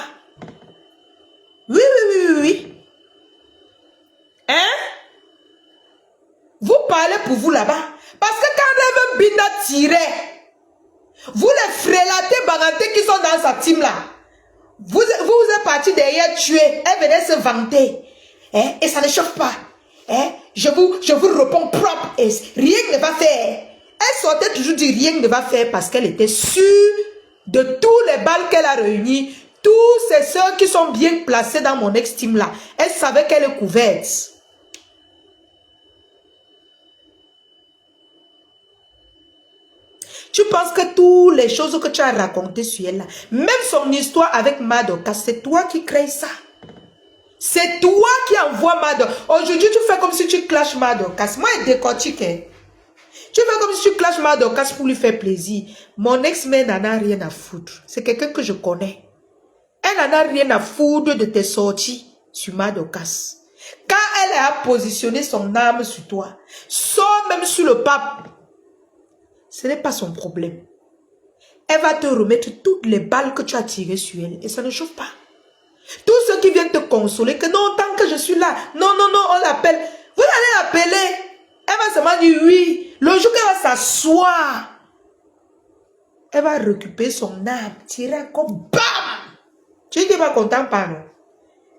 Oui, oui, oui, oui, oui. Hein? Vous parlez pour vous là-bas. Parce que quand Reverend Binda tirait, vous les frélatez barantés qui sont dans sa team là, vous êtes parti derrière tuer. Elle venait se vanter. Hein? Et ça ne chauffe pas. Hein? Je vous réponds propre. Et rien ne va faire. Elle sortait toujours du rien ne va faire parce qu'elle était sûre de tous les balles qu'elle a réunis. Tous ces sœurs qui sont bien placées dans mon ex-team là. Elle savait qu'elle est couverte. Tu penses que toutes les choses que tu as racontées sur elle là, même son histoire avec Madoka, c'est toi qui crée ça. C'est toi qui envoies Madoka. Aujourd'hui, tu fais comme si tu clashes Madoka. Moi, elle décortique. Hein. Tu fais comme si tu clashes Madoka pour lui faire plaisir. Mon ex-mère n'en a rien à foutre. C'est quelqu'un que je connais. Elle n'en a rien à foutre de tes sorties sur Madoka. Quand elle a positionné son âme sur toi, sort même sur le pape, ce n'est pas son problème. Elle va te remettre toutes les balles que tu as tirées sur elle et ça ne chauffe pas. Tous ceux qui viennent te consoler que non, tant que je suis là, non, non, non, on l'appelle. Vous allez l'appeler. Elle va seulement dire oui. Le jour qu'elle va s'asseoir, elle va récupérer son âme, tirer un coup, bam! Tu n'es pas content, pas non?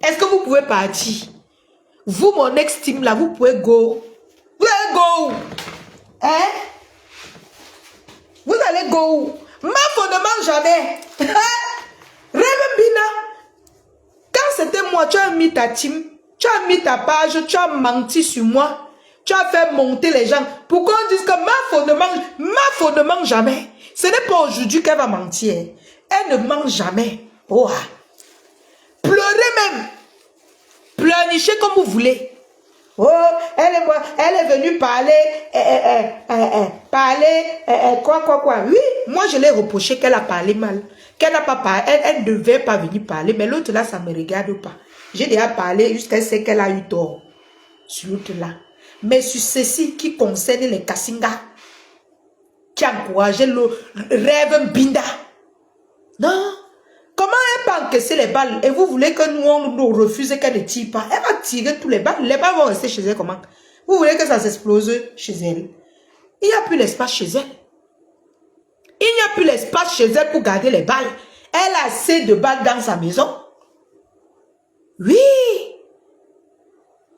Est-ce que vous pouvez partir? Vous, mon ex-team là, vous pouvez go. Vous allez go. Hein? Vous allez go. Mafo ne mange jamais. Reverend Binda, quand c'était moi, tu as mis ta team, tu as mis ta page, tu as menti sur moi, tu as fait monter les gens. Pourquoi on dit que Mafo ne mange jamais? Ce n'est pas aujourd'hui qu'elle va mentir. Elle ne mange jamais. Oh. Pleurez même. Pleurnichez comme vous voulez. Oh, elle est venue parler, quoi. Oui, moi je l'ai reproché qu'elle a parlé mal. Qu'elle n'a pas parlé, elle ne devait pas venir parler. Mais l'autre là, ça ne me regarde pas. J'ai déjà parlé jusqu'à ce qu'elle a eu tort. Sur l'autre là. Mais sur ceci qui concerne les Kassinga, qui a encouragé le Reverend Binda. Non. Comment elle peut encaisser les balles et vous voulez que nous nous refuse qu'elle ne tire pas? Elle va tirer tous les balles. Les balles vont rester chez elle comment? Vous voulez que ça s'explose chez elle? Il n'y a plus l'espace chez elle. Il n'y a plus l'espace chez elle pour garder les balles. Elle a assez de balles dans sa maison. Oui.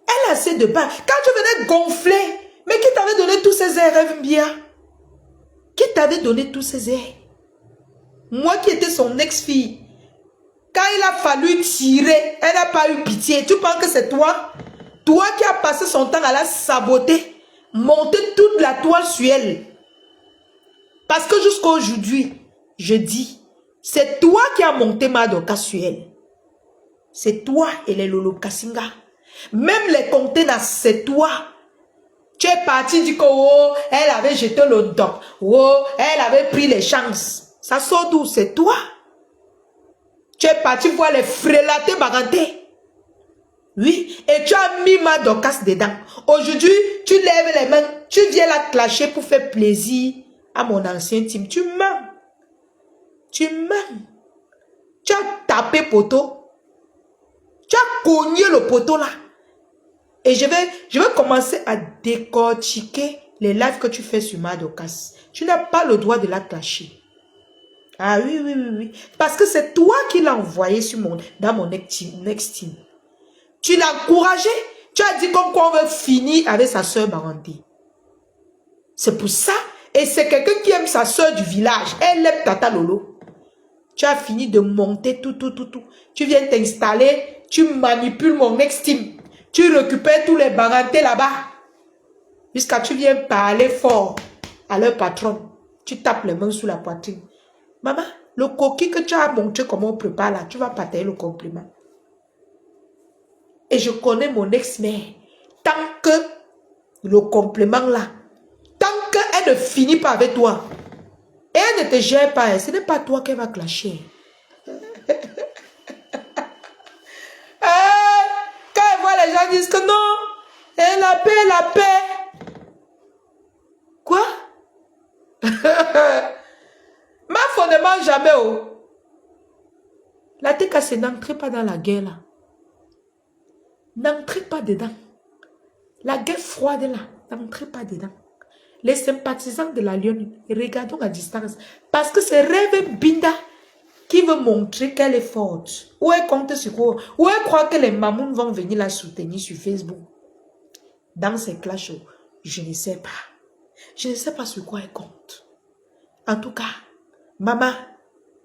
Elle a assez de balles. Quand tu venais gonfler, mais qui t'avait donné tous ces airs, bien? Qui t'avait donné tous ces airs? Moi qui étais son ex-fille. Quand il a fallu tirer, elle n'a pas eu pitié. Tu penses que c'est toi? Toi qui as passé son temps à la saboter, monter toute la toile sur elle. Parce que jusqu'à aujourd'hui, je dis, c'est toi qui as monté Madoka sur elle. C'est toi et les Lolo Kassinga. Même les conteneurs, c'est toi. Tu es parti du oh, elle avait jeté le dos. Oh, elle avait pris les chances. Ça sort d'où? C'est toi. Tu es parti voir les frélatés barantés. Oui, et tu as mis Madoka dedans. Aujourd'hui, tu lèves les mains, tu viens la clasher pour faire plaisir à mon ancien team. Tu mens. Tu mens. Tu as tapé poteau. Tu as cogné le poteau là. Et je vais commencer à décortiquer les lives que tu fais sur Madoka. Tu n'as pas le droit de la clasher. Ah oui, oui, oui, oui. Parce que c'est toi qui l'as envoyé dans mon next team. Tu l'as encouragé. Tu as dit comme quoi on veut finir avec sa soeur Barandi. C'est pour ça. Et c'est quelqu'un qui aime sa soeur du village. Elle aime Tata Lolo. Tu as fini de monter tout. Tu viens t'installer. Tu manipules mon next team. Tu récupères tous les Barandais là-bas. Jusqu'à tu viens parler fort à leur patron. Tu tapes les mains sous la poitrine. Maman, le coquille que tu as montré comment on prépare là, tu vas partager le compliment. Et je connais mon ex-mère. Tant que le compliment là, tant qu'elle elle ne finit pas avec toi. Et elle ne te gère pas. Ce n'est pas toi qu'elle va clasher. Quand elle voit les gens disent que non, et la paix. Quoi? Ma foi ne mange jamais. Oh. La TK, c'est n'entrez pas dans la guerre là. N'entrez pas dedans. La guerre froide là, n'entrez pas dedans. Les sympathisants de la Lyon, regardons à distance. Parce que c'est Rêve Binda qui veut montrer qu'elle est forte. Ou elle compte sur quoi? Ou elle croit que les mamouns vont venir la soutenir sur Facebook. Dans ces clashs, je ne sais pas. Je ne sais pas sur quoi elle compte. En tout cas, maman,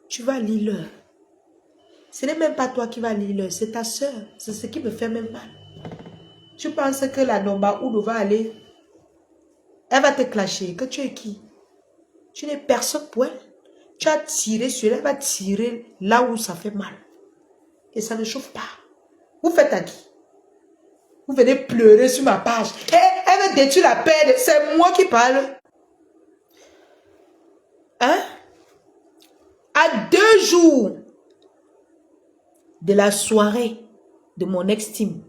tu vas lire l'heure. Ce n'est même pas toi qui vas lire l'heure, c'est ta soeur. C'est ce qui me fait même mal. Tu penses que la Nomba Oudou va aller, elle va te clasher, que tu es qui? Tu n'es personne pour elle. Tu as tiré sur elle, elle va tirer là où ça fait mal. Et ça ne chauffe pas. Vous faites à qui? Vous venez pleurer sur ma page. Et elle veut détruire la paix. C'est moi qui parle. Hein? À 2 jours de la soirée de mon ex-team,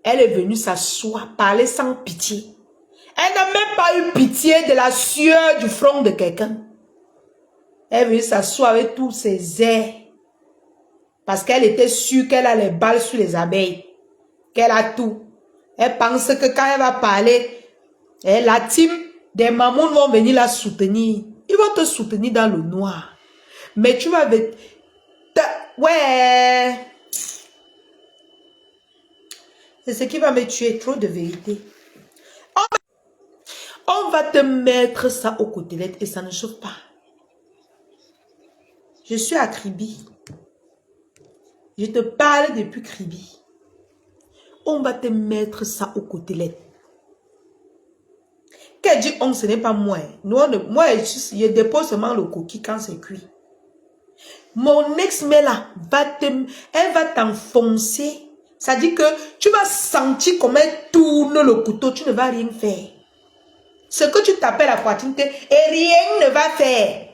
elle est venue s'asseoir, parler sans pitié. Elle n'a même pas eu pitié de la sueur du front de quelqu'un. Elle est venue s'asseoir avec tous ses airs. Parce qu'elle était sûre qu'elle a les balles sur les abeilles. Qu'elle a tout. Elle pense que quand elle va parler, la team des mamans vont venir la soutenir. Ils vont te soutenir dans le noir. Mais tu vas... Ouais. C'est ce qui va me tuer. Trop de vérité. On va te mettre ça aux côtelettes et ça ne chauffe pas. Je suis à Kribi. Je te parle depuis Kribi. On va te mettre ça aux côtelettes. Qu'elle dit on, ce n'est pas moi. Moi, je dépose seulement le coquille quand c'est cuit. Mon ex-mère là, elle va t'enfoncer. Ça dit que tu vas sentir comment elle tourne le couteau. Tu ne vas rien faire. Ce que tu t'appelles la poitrine, et rien ne va faire.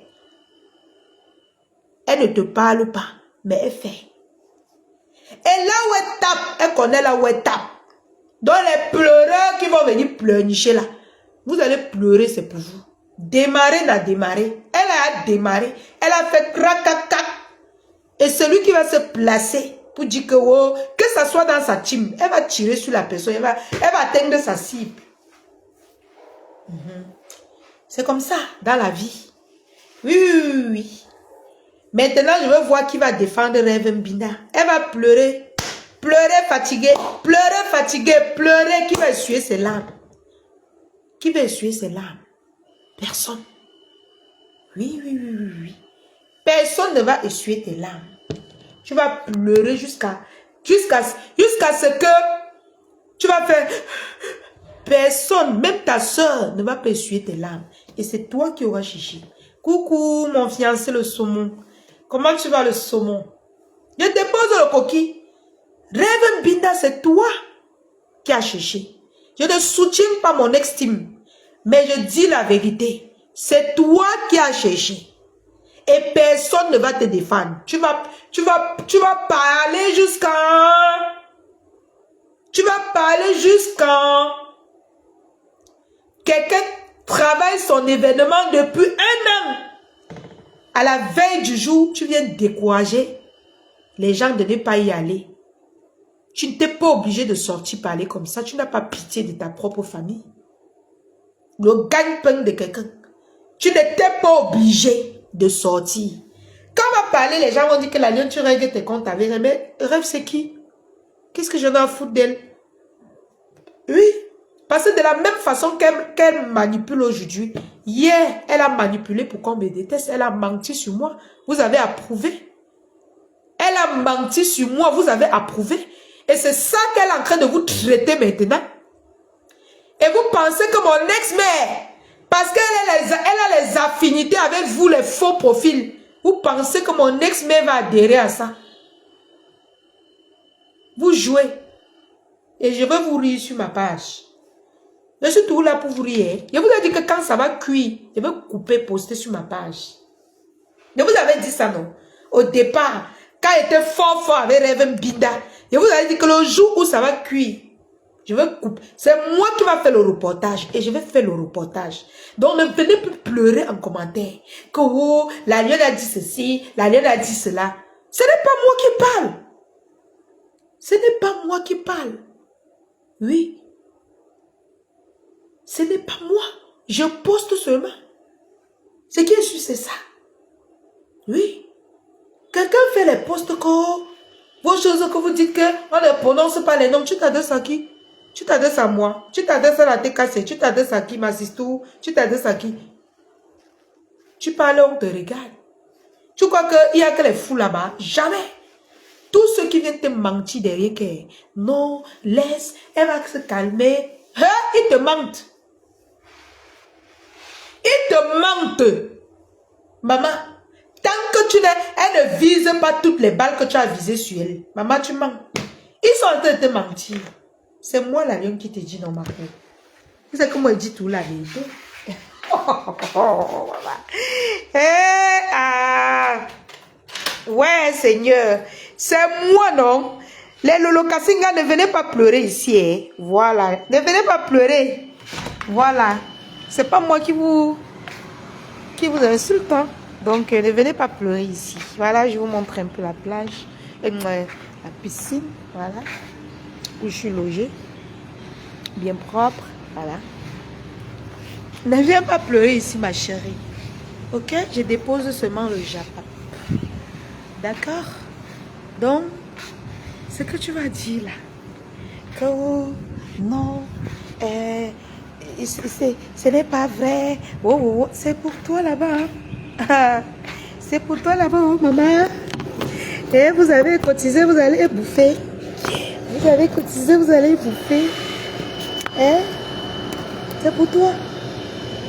Elle ne te parle pas, mais elle fait. Et là où elle tape, elle connaît là où elle tape. Donc les pleureurs qui vont venir pleurnicher là, vous allez pleurer, c'est pour vous. Démarrer n'a démarré. Elle a démarré. Elle a fait crac. Et celui qui va se placer pour dire que, oh, que ça soit dans sa team, elle va tirer sur la personne, elle va atteindre sa cible. C'est comme ça dans la vie. Oui. Maintenant, je veux voir qui va défendre Rêve Mbinda. Elle va pleurer. Pleurer fatiguée. Pleurer. Qui va essuyer ses larmes? Qui va essuyer ses larmes? Personne. Oui. Personne ne va essuyer tes larmes. Tu vas pleurer jusqu'à ce que tu vas faire... Personne, même ta soeur, ne va pas essuyer tes larmes. Et c'est toi qui auras chichi. Coucou, mon fiancé, le saumon. Comment tu vas, le saumon? Je dépose le coquille. Rêve Binda, c'est toi qui as cherché. Je ne soutiens pas mon ex-team. Mais je dis la vérité. C'est toi qui as cherché. Et personne ne va te défendre. Tu vas parler jusqu'à... Quelqu'un travaille son événement depuis 1 an. À la veille du jour, tu viens décourager les gens de ne pas y aller. Tu n'étais pas obligé de sortir parler comme ça. Tu n'as pas pitié de ta propre famille. Le gagne-pain de quelqu'un. Tu n'étais pas obligé de sortir. Quand on va parler, les gens vont dire que la lionne, tu règles tes comptes avec elle. Mais Rêve, c'est qui? Qu'est-ce que j'en ai à foutre d'elle? Oui. Parce que de la même façon qu'elle manipule aujourd'hui, hier, elle a manipulé pour qu'on me déteste. Elle a menti sur moi. Vous avez approuvé. Elle a menti sur moi. Vous avez approuvé. Et c'est ça qu'elle est en train de vous traiter maintenant. Et vous pensez que mon ex-mère, parce qu'elle a les affinités avec vous, les faux profils, vous pensez que mon ex-mère va adhérer à ça? Vous jouez. Et je veux vous lire sur ma page. Je suis toujours là pour vous rire. Je vous ai dit que quand ça va cuire, je vais couper, poster sur ma page. Je vous avais dit ça, non? Au départ, quand il était fort avec Reverend Binda, je vous avais dit que le jour où ça va cuire, je vais couper. C'est moi qui va faire le reportage et je vais faire le reportage. Donc ne venez plus pleurer en commentaire. Que oh, la lionne a dit ceci, la lionne a dit cela. Ce n'est pas moi qui parle. Ce n'est pas moi qui parle. Oui. Ce n'est pas moi. Je poste seulement. Ce qui est sûr, c'est ça. Oui. Quelqu'un fait les postes que vos choses que vous dites qu'on ne prononce pas les noms. Tu t'adresses à qui? Tu t'adresses à moi. Tu t'adresses à la TKC. Tu t'adresses à qui, ma sistou? Tu t'adresses à qui? Tu parles, on te regarde. Tu crois qu'il n'y a que les fous là-bas? Jamais. Tous ceux qui viennent te mentir derrière, que non, laisse, elle va se calmer. Hein? Ils te mentent. Ils te mentent. Maman, tant que elle ne vise pas toutes les balles que tu as visées sur elle. Maman, tu mens. Ils sont en train de te mentir. C'est moi la lionne qui te dit non, ma paix. C'est que moi je dis tout la vérité. Ouais, Seigneur. C'est moi, non? Les Lolo Kassinga, ne venez pas pleurer ici. Hein? Voilà. Ne venez pas pleurer. Voilà. C'est pas moi qui vous insulte. Hein? Donc, ne venez pas pleurer ici. Voilà, je vous montre un peu la plage. La piscine. Voilà. Où je suis logée. Bien propre. Voilà. Ne viens pas pleurer ici, ma chérie. Ok? Je dépose seulement le Japon. D'accord? Donc, ce que tu vas dire là, que non, ce n'est pas vrai. Oh, oh, oh, c'est pour toi là-bas. Hein? C'est pour toi là-bas, oh, maman. Et vous avez cotisé, vous allez bouffer. Vous avez cotisé, vous allez bouffer. Hein? C'est pour toi.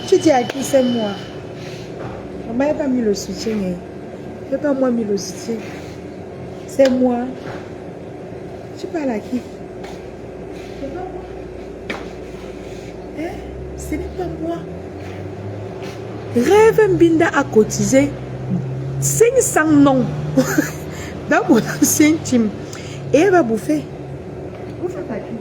Tu dis à qui? C'est moi. Maman n'a pas mis le soutien. Hein? C'est pas moi mis le soutien. C'est moi. Tu parles à qui? C'est pas moi. Hein? Ce n'est pas moi. Rêve Mbinda a cotisé 500 noms dans mon ancien team. Et elle va bouffer. Vous faites à qui?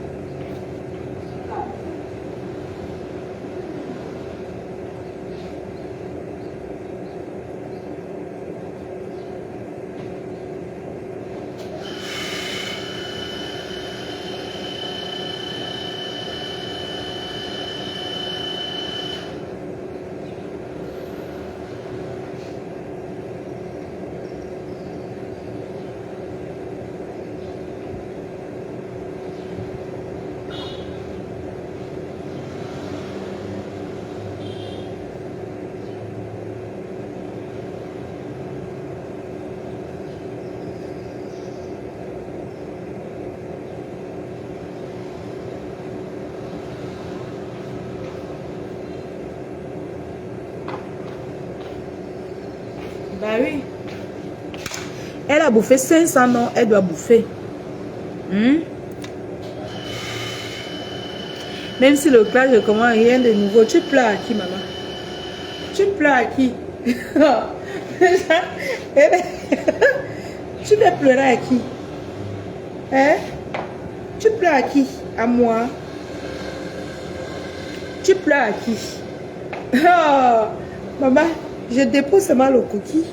Bah oui. Elle a bouffé 500 noms, elle doit bouffer. Même si le clash ne commence rien de nouveau, tu pleures à qui, maman? Tu pleures à qui? Tu vas pleurer à qui? Hein? Tu pleures à qui? À moi? Tu pleures à qui? Oh, maman, je dépose seulement le cookie.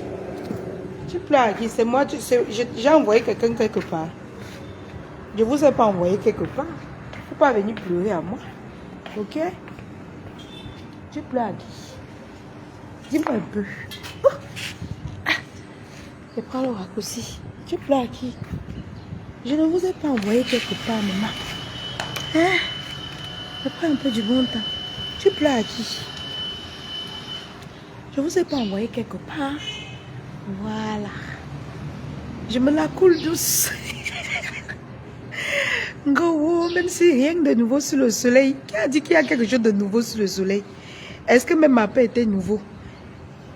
Tu pleures à qui? C'est moi, j'ai envoyé quelqu'un quelque part. Je vous ai pas envoyé quelque part. Il ne faut pas venir pleurer à moi. Ok? Tu pleures à qui? Dis-moi un peu. Oh. Ah. Je prends le raccourci. Tu pleures à qui? Je ne vous ai pas envoyé quelque part, maman. Hein? Je prends un peu du bon temps. Tu pleures à qui? Je ne vous ai pas envoyé quelque part. Voilà. Je me la coule douce. Go, même si rien de nouveau sur le soleil. Qui a dit qu'il y a quelque chose de nouveau sur le soleil? Est-ce que même ma paix était nouveau?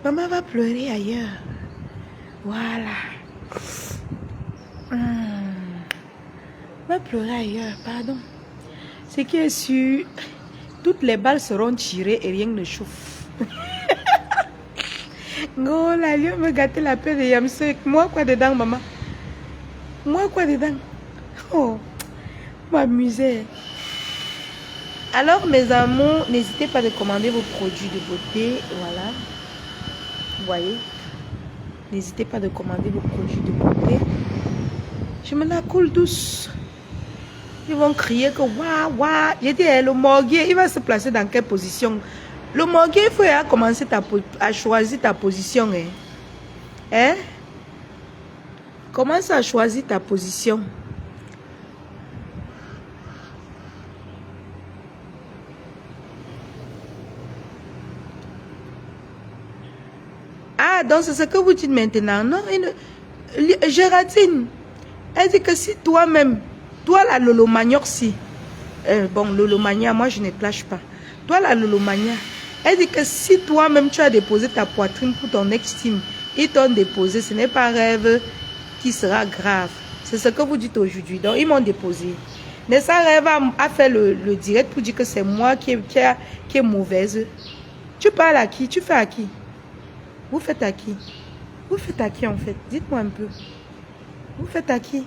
Maman va pleurer ailleurs. Voilà. Va pleurer ailleurs, pardon. Ce qui est sûr, toutes les balles seront tirées et rien ne chauffe. Oh, la lion me gâtait la paix de Yamsek. Moi, quoi dedans, maman? Moi, quoi dedans? Oh, m'amuser. Alors, mes amours, n'hésitez pas à commander vos produits de beauté. Voilà. Vous voyez? N'hésitez pas à commander vos produits de beauté. Je me la coule douce. Ils vont crier que waouh, waouh. J'ai dit, le morguier, il va se placer dans quelle position? Le morguier, il faut commencer à choisir ta position. Hein? Commence à choisir ta position. Ah, donc c'est ce que vous dites maintenant, non? Géraldine, elle dit que si toi-même, toi la Lolo Manioc, si, bon, Lolo Mania, moi je ne clash pas. Toi la Lolo Mania, elle dit que si toi-même tu as déposé ta poitrine pour ton ex-team, ils t'ont déposé, ce n'est pas un rêve qui sera grave. C'est ce que vous dites aujourd'hui. Donc ils m'ont déposé. Nessa Rêve a fait le direct pour dire que c'est moi qui est mauvaise. Tu parles à qui? Tu fais à qui? Vous faites à qui? Vous faites à qui en fait? Dites-moi un peu. Vous faites à qui?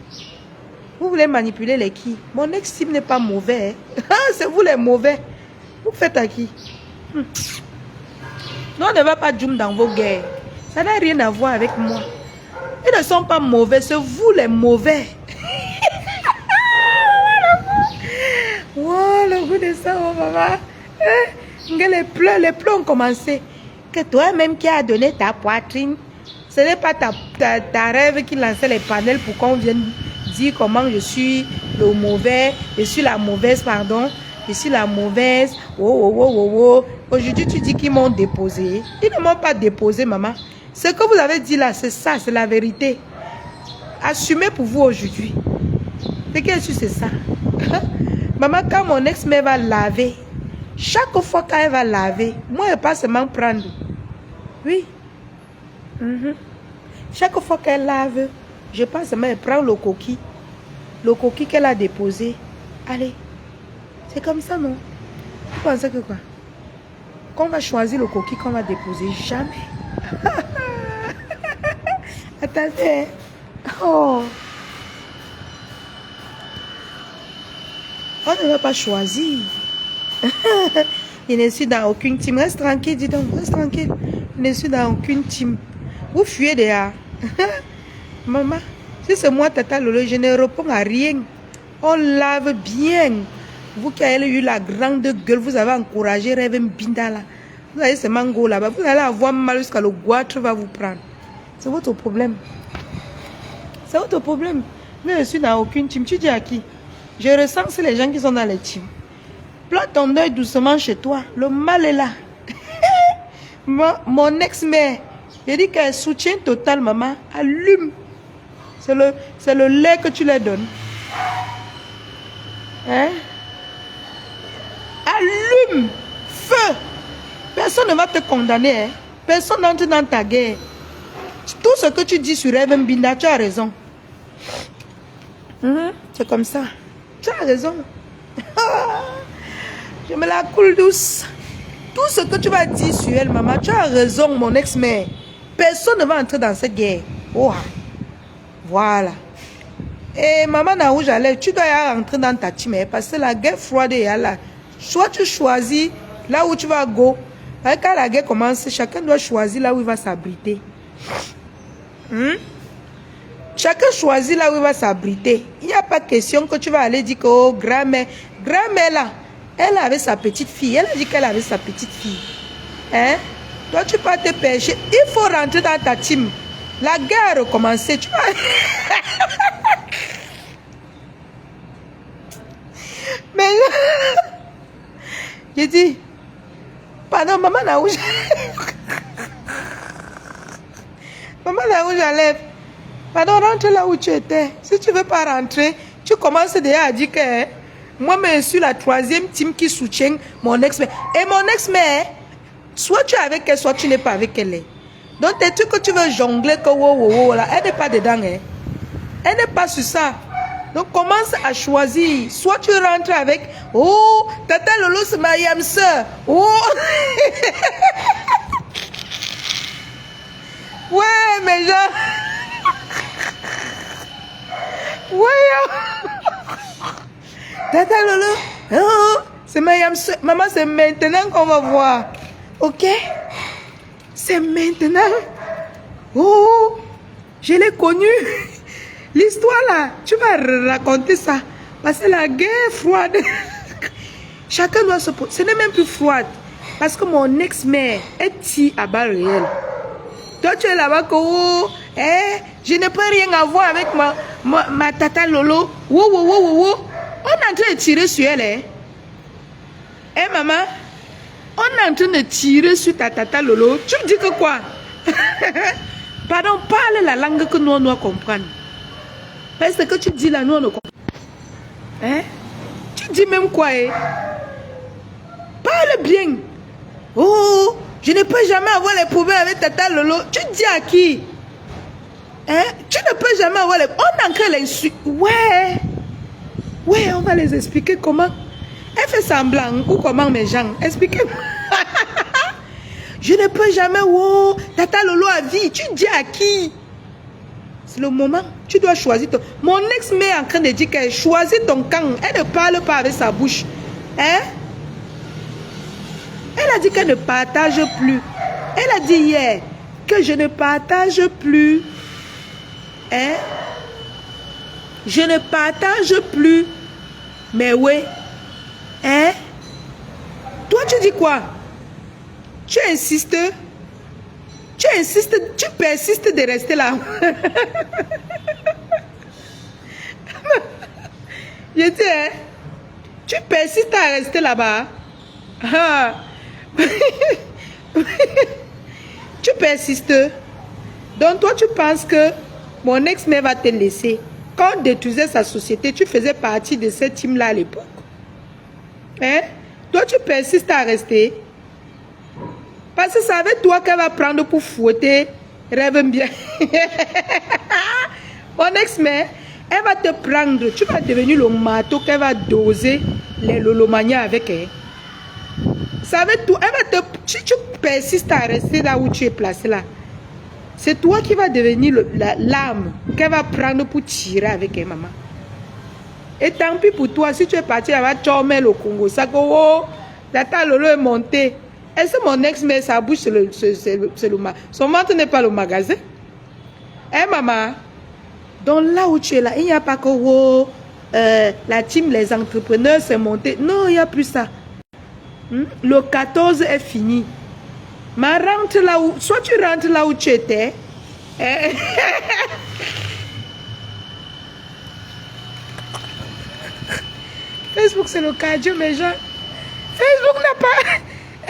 Vous voulez manipuler les qui? Mon ex-team n'est pas mauvais. Hein? C'est vous les mauvais. Vous faites à qui? Non, on ne va pas zoom dans vos guerres. Ça n'a rien à voir avec moi. Ils ne sont pas mauvais, c'est vous les mauvais. Wow, le goût de ça, oh maman. Les pleurs ont commencé. Que toi-même qui as donné ta poitrine, ce n'est pas ta rêve qui lançait les panels pour qu'on vienne dire comment je suis le mauvais, je suis la mauvaise, pardon, je suis la mauvaise. Oh. Aujourd'hui, tu dis qu'ils m'ont déposé. Ils ne m'ont pas déposé, maman. Ce que vous avez dit là, c'est ça, c'est la vérité. Assumez pour vous aujourd'hui. C'est que c'est ça. Maman, quand mon ex-mère va laver, chaque fois qu'elle va laver, moi, je passe seulement prendre. Oui. Chaque fois qu'elle lave, je passe seulement prendre le coquille. Le coquille qu'elle a déposé. Allez. C'est comme ça, non? Vous pensez que quoi? Qu'on va choisir le coquille qu'on va déposer? Jamais. Attendez. Oh. On ne va pas choisir. Je ne suis dans aucune team. Reste tranquille, dis donc. Reste tranquille. Je ne suis dans aucune team. Vous fuyez derrière. Maman, si c'est moi, Tata Lolo, je ne réponds à rien. On lave bien. Vous qui avez eu la grande gueule, vous avez encouragé Rêve Mbinda là. Vous avez ce mango là-bas. Vous allez avoir mal jusqu'à le goitre va vous prendre. C'est votre problème. C'est votre problème. Mais je suis dans aucune team. Tu dis à qui? Je ressens les gens qui sont dans les teams. Plante ton œil doucement chez toi. Le mal est là. Mon ex-mère, j'ai dit qu'elle soutient total, maman. Allume. C'est le lait que tu leur donnes. Hein? Allume. Feu. Personne ne va te condamner. Hein? Personne n'entre dans ta guerre. Tout ce que tu dis sur Rêve Mbinda, tu as raison. C'est comme ça. Tu as raison. Je me la coule douce. Tout ce que tu vas dire sur elle, maman, tu as raison, mon ex-mère. Personne ne va entrer dans cette guerre. Oh, voilà. Et maman n'a rouge à lèvres, tu dois y rentrer dans ta team, parce que la guerre froide est là. Soit tu choisis là où tu vas go. Quand la guerre commence, chacun doit choisir là où il va s'abriter. Chacun choisit là où il va s'abriter. Il n'y a pas question que tu vas aller dire que oh, grand-mère là, elle avait sa petite fille. Elle a dit qu'elle avait sa petite fille. Hein? Toi, tu peux te pêcher. Il faut rentrer dans ta team. La guerre a recommencé. Tu vas... Mais j'ai dit, pardon, maman n'a rouge. Maman n'a rouge à lèvres. Pardon, rentre là où tu étais. Si tu ne veux pas rentrer, tu commences déjà à dire que moi, je suis la troisième team qui soutient mon ex-mère. Et mon ex-mère, soit tu es avec elle, soit tu n'es pas avec elle. Donc, tes trucs que tu veux jongler, que wow, là, elle n'est pas dedans. Hein. Elle n'est pas sur ça. Donc, Donc, commence à choisir. Soit tu rentres avec, oh, Tata Lolo, c'est ma yam sœur. Oh, ouais, mais genre, ouais, Tata Lolo, oh, c'est ma yam sœur. Maman, c'est maintenant qu'on va voir. Ok? C'est maintenant. Oh, je l'ai connu. L'histoire là, tu vas raconter ça. Parce que la guerre froide. Chacun doit se poser. Ce n'est même plus froide. Parce que mon ex-mère est tirée à balles réelles. Toi, tu es là-bas que oh, je ne peux rien avoir avec ma tata Lolo. Wow, wow, wow, wow, wow. On est en train de tirer sur elle. Hein? Maman? On est en train de tirer sur ta tata Lolo. Tu dis que quoi? Pardon, parle la langue que nous, on doit comprendre. Parce que tu dis là, nous, on ne comprend pas. Hein? Tu dis même quoi? Parle bien. Oh, je ne peux jamais avoir les problèmes avec tata Lolo. Tu dis à qui? Hein? Tu ne peux jamais avoir les... On a encore les... Ouais. Ouais, on va les expliquer comment. Elle fait semblant ou comment mes gens. Expliquez-moi. Je ne peux jamais. Oh, tata Lolo a vie. Tu dis à qui? C'est le moment. Tu dois choisir ton... Mon ex m'est en train de dire qu'elle choisit ton camp. Elle ne parle pas avec sa bouche. Hein? Elle a dit qu'elle ne partage plus. Elle a dit hier que je ne partage plus. Hein? Je ne partage plus. Mais oui. Hein? Toi, tu dis quoi? Tu insistes? Tu insistes, tu persistes de rester là. Je dis, hein? Tu persistes à rester là-bas. Ah. Tu persistes. Donc toi, tu penses que mon ex-mère va te laisser. Quand on détruisait sa société, tu faisais partie de cette team-là à l'époque. Hein? Toi, tu persistes à rester. Parce que c'est avec toi qu'elle va prendre pour fouetter. Rêve bien. Mon ex-mère, elle va te prendre. Tu vas devenir le marteau qu'elle va doser les lolomanias avec elle. C'est avec toi. Elle va te... Si tu persistes à rester là où tu es placé là, c'est toi qui vas devenir l'arme qu'elle va prendre pour tirer avec elle, maman. Et tant pis pour toi, si tu es parti là-bas, tu as le Congo. Ça que, oh, Tata Lolo est monté. Est-ce que mon ex met sa bouche sur le son ventre n'est pas le magasin? Hein, maman? Donc là où tu es là, il n'y a pas que oh, la team, les entrepreneurs, c'est monté. Non, il n'y a plus ça. Le 14 est fini. Mais rentre là où, soit tu rentres là où tu étais. Facebook, c'est le cardio, mes gens. Facebook n'a pas...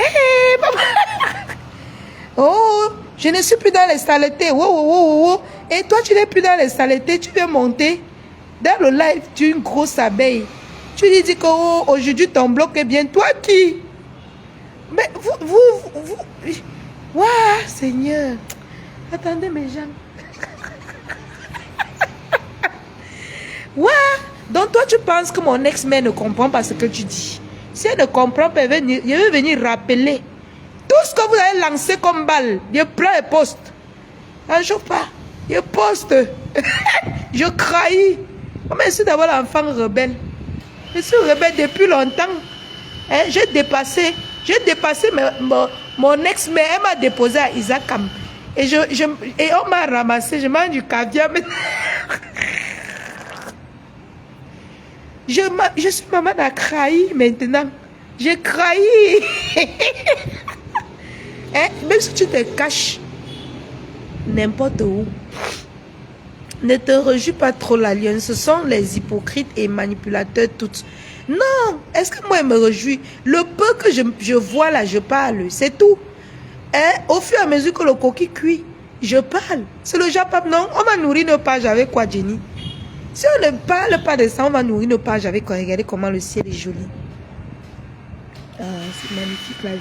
Hey, papa. Oh, je ne suis plus dans les saletés. Oh, oh, oh, oh. Et toi, tu n'es plus dans les saletés. Tu viens monter dans le live d'une grosse abeille. Tu lui dis que oh, aujourd'hui, ton bloc est bien. Toi qui? Mais vous. Waouh, Seigneur. Attendez, mes gens. Waouh. Donc, toi, tu penses que mon ex-mère ne comprend pas ce que tu dis. Si elle ne comprend pas, je vais venir rappeler. Tout ce que vous avez lancé comme balle, je prends et poste. Un jour pas, je poste. Je craille. Moi, je suis d'abord l'enfant rebelle. Je suis rebelle depuis longtemps. Hein, j'ai dépassé mon ex-mère. Elle m'a déposé à Isakam. Et on m'a ramassé. Je mange du caviar. Mais... Je suis maman à craï maintenant. J'ai craï. Hein? Même si tu te caches n'importe où, ne te rejouis pas trop la lionne. Ce sont les hypocrites et manipulateurs toutes. Non, est-ce que moi je me réjouis? Le peu que je vois là, je parle. C'est tout. Hein? Au fur et à mesure que le coquille cuit, je parle. C'est le Japon, non? On va nourrir nos pages avec quoi, Jenny? Si on ne parle pas de ça, on va nourrir nos pages avec quoi? Regardez comment le ciel est joli. Ah, c'est magnifique la vue.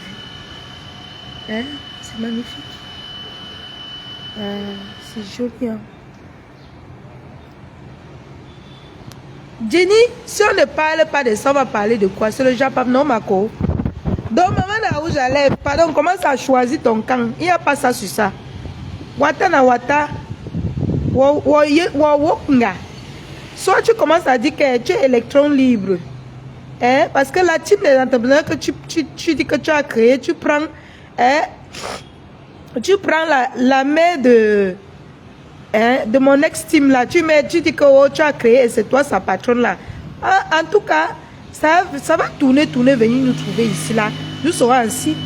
Hein? C'est magnifique. C'est joli, hein? Jenny, si on ne parle pas de ça, on va parler de quoi? C'est le Japon, non, Mako? Donc, maman, là où j'allais, pardon, commence à choisir ton camp. Il n'y a pas ça sur ça. Wata na wata. Soit tu commences à dire que tu es électron libre. Hein? Parce que la team des entrepreneurs que tu dis que tu as créé, tu prends, hein? Tu prends la main de mon ex-team là. Tu dis que oh, tu as créé et c'est toi sa patronne là. En tout cas, ça va tourner, venir nous trouver ici là. Nous serons ainsi.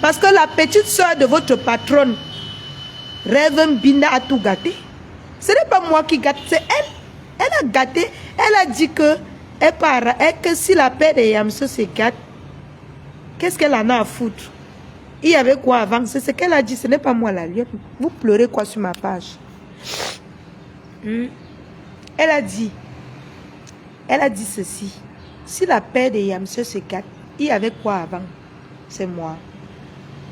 Parce que la petite soeur de votre patronne, Reverend Binda, a tout gâté. Ce n'est pas moi qui gâte, c'est elle. Elle a gâté. Elle a dit que, que si la paix de Yamso se gâte, qu'est-ce qu'elle en a à foutre? Il y avait quoi avant? C'est ce qu'elle a dit, ce n'est pas moi la lionne. Vous pleurez quoi sur ma page? Elle a dit ceci. Si la paix de Yamso se gâte, il y avait quoi avant? C'est moi.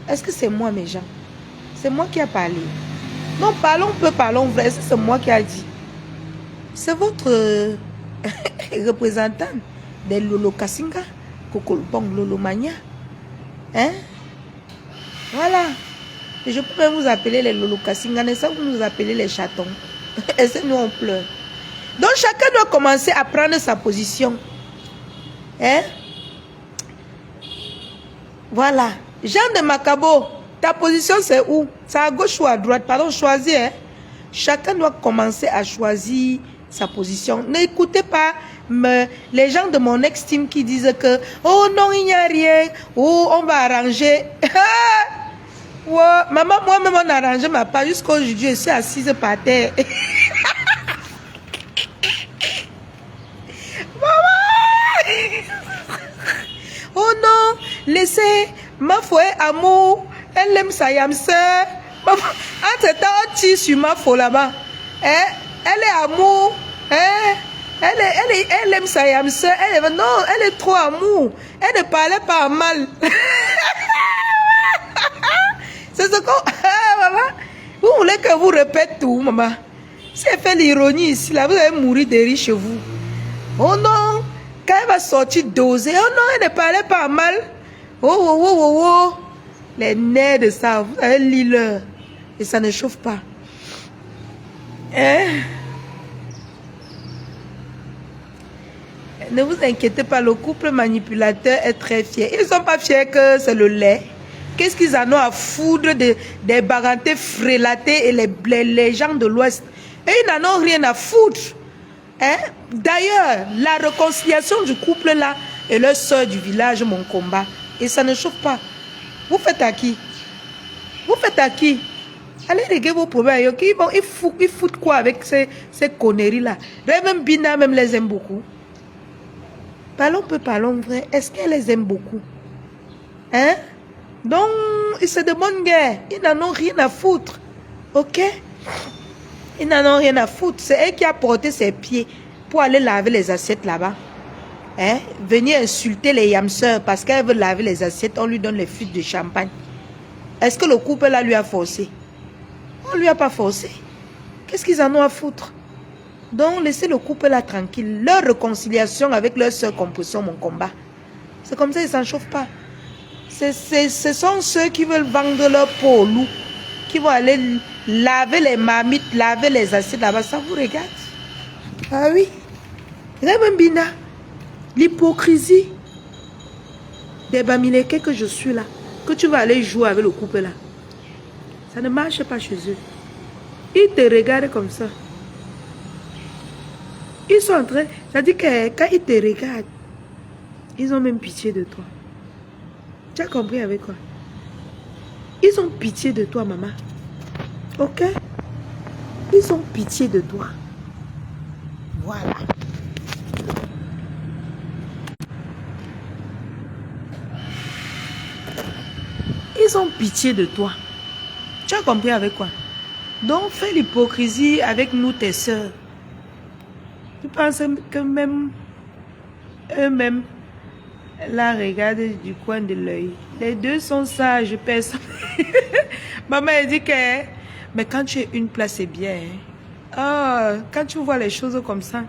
Est-ce que c'est moi, mes gens? C'est moi qui a parlé. Non, parlons vrai. C'est moi qui a dit. C'est votre représentant des Lolo Kassinga, Kokolbong Lolo Mania. Hein? Voilà. Et je peux même vous appeler les Lolo Kassinga, n'est-ce pas? Vous nous appelez les chatons. Et c'est nous on pleure. Donc chacun doit commencer à prendre sa position. Hein? Voilà. Jean de Macabo, ta position c'est où? C'est à gauche ou à droite? Pardon, choisis. Hein? Chacun doit commencer à choisir sa position. N'écoutez pas les gens de mon ex-team qui disent que oh non, il n'y a rien, oh on va arranger. Ouais, maman, moi-même on a arrangé ma part. Jusqu'aujourd'hui, je suis assise par terre. Maman! Oh non, laissez ma foi amour. Elle aime sa yamse. Entre-temps, on tire sur ma foi là-bas. Hein? Elle est amour. Hein? Elle aime sa yamse. Non, elle est trop amour. Elle ne parlait pas mal. C'est ce qu'on... maman, vous voulez que vous répète tout, maman? Si elle fait l'ironie ici, là, vous allez mourir de rire chez vous. Oh non! Quand elle va sortir dosée, oh non, elle ne parlait pas mal. Oh, oh, oh, oh, oh. Les nerfs de ça, vous allez lire. Et ça ne chauffe pas. Hein? Ne vous inquiétez pas, le couple manipulateur est très fier. Ils ne sont pas fiers que c'est le lait. Qu'est-ce qu'ils en ont à foutre des barantés frélatés et les gens de l'Ouest? Et ils n'en ont rien à foutre. Hein? D'ailleurs, la réconciliation du couple là et leur soeur du village, mon combat. Et ça ne chauffe pas. Vous faites à qui? Vous faites à qui? Allez régler vos problèmes. Ils foutent quoi avec ces conneries là? Même Bina même les aime beaucoup. Parlons vrai. Est-ce qu'elle les aime beaucoup? Hein? Donc, c'est de bonne guerre. Ils n'en ont rien à foutre. Ok? Ils n'en ont rien à foutre. C'est elle qui a porté ses pieds pour aller laver les assiettes là-bas. Hein? Venir insulter les yamseurs parce qu'elle veut laver les assiettes. On lui donne les fuites de champagne. Est-ce que le couple là lui a forcé? On ne lui a pas forcé. Qu'est-ce qu'ils en ont à foutre? Donc, laissez le couple là tranquille. Leur réconciliation avec leur soeur composition, mon combat. C'est comme ça, ils ne s'en chauffent pas. Ce sont ceux qui veulent vendre leur peau au loup, qui vont aller laver les marmites, laver les assiettes là-bas. Ça vous regarde? Ah oui. Bina, l'hypocrisie des bamilekés que je suis là, que tu vas aller jouer avec le couple là. Ça ne marche pas chez eux. Ils te regardent comme ça. Ils sont en train... C'est-à-dire que quand ils te regardent, ils ont même pitié de toi. Tu as compris avec quoi? Ils ont pitié de toi, maman. Ok? Ils ont pitié de toi. Voilà. Ils ont pitié de toi. Tu as compris avec quoi? Donc, fais l'hypocrisie avec nous, tes soeurs. Tu penses que même eux-mêmes la regardent du coin de l'œil. Les deux sont sages, personne. Maman, elle dit que mais quand tu es une place, c'est bien. Hein? Ah, quand tu vois les choses comme ça,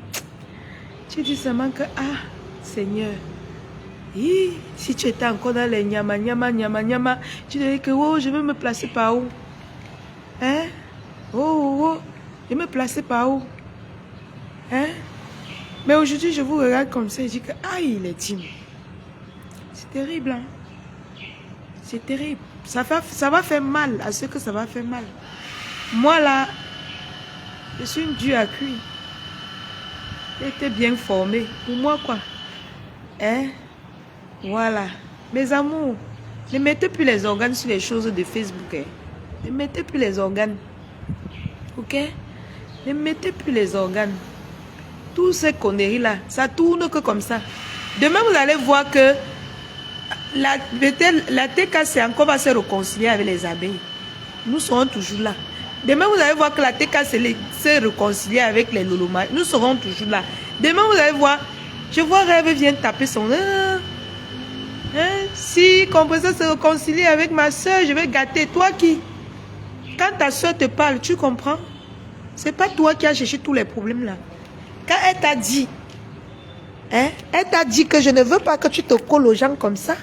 Tu dis seulement que, ah, Seigneur, si tu étais encore dans les nyama, tu dirais que, oh, je vais me placer par où? Hein? Oh, je vais me placer par où? Hein? Mais aujourd'hui, je vous regarde comme ça et je dis que, ah, il est timide. C'est terrible, hein? C'est terrible. Ça va faire mal à ceux que ça va faire mal. Moi, là, je suis une dure à cuire. J'ai été bien formée. Pour moi, quoi. Hein? Voilà. Mes amours, ne mettez plus les organes sur les choses de Facebook. Hein? Ne mettez plus les organes. Ok? Ne mettez plus les organes. Toutes ces conneries-là, ça tourne que comme ça. Demain, vous allez voir que la TKC encore va se réconcilier avec les abeilles. Nous serons toujours là. Demain, vous allez voir que la TKC se réconcilier avec les lolomas. Nous serons toujours là. Demain, vous allez voir, je vois Rêve vient taper son... si Compresseur se réconcilie avec ma soeur, je vais gâter. Toi qui? Quand ta soeur te parle, tu comprends? C'est pas toi qui as cherché tous les problèmes là. Quand elle t'a dit, elle t'a dit que je ne veux pas que tu te colles aux gens comme ça.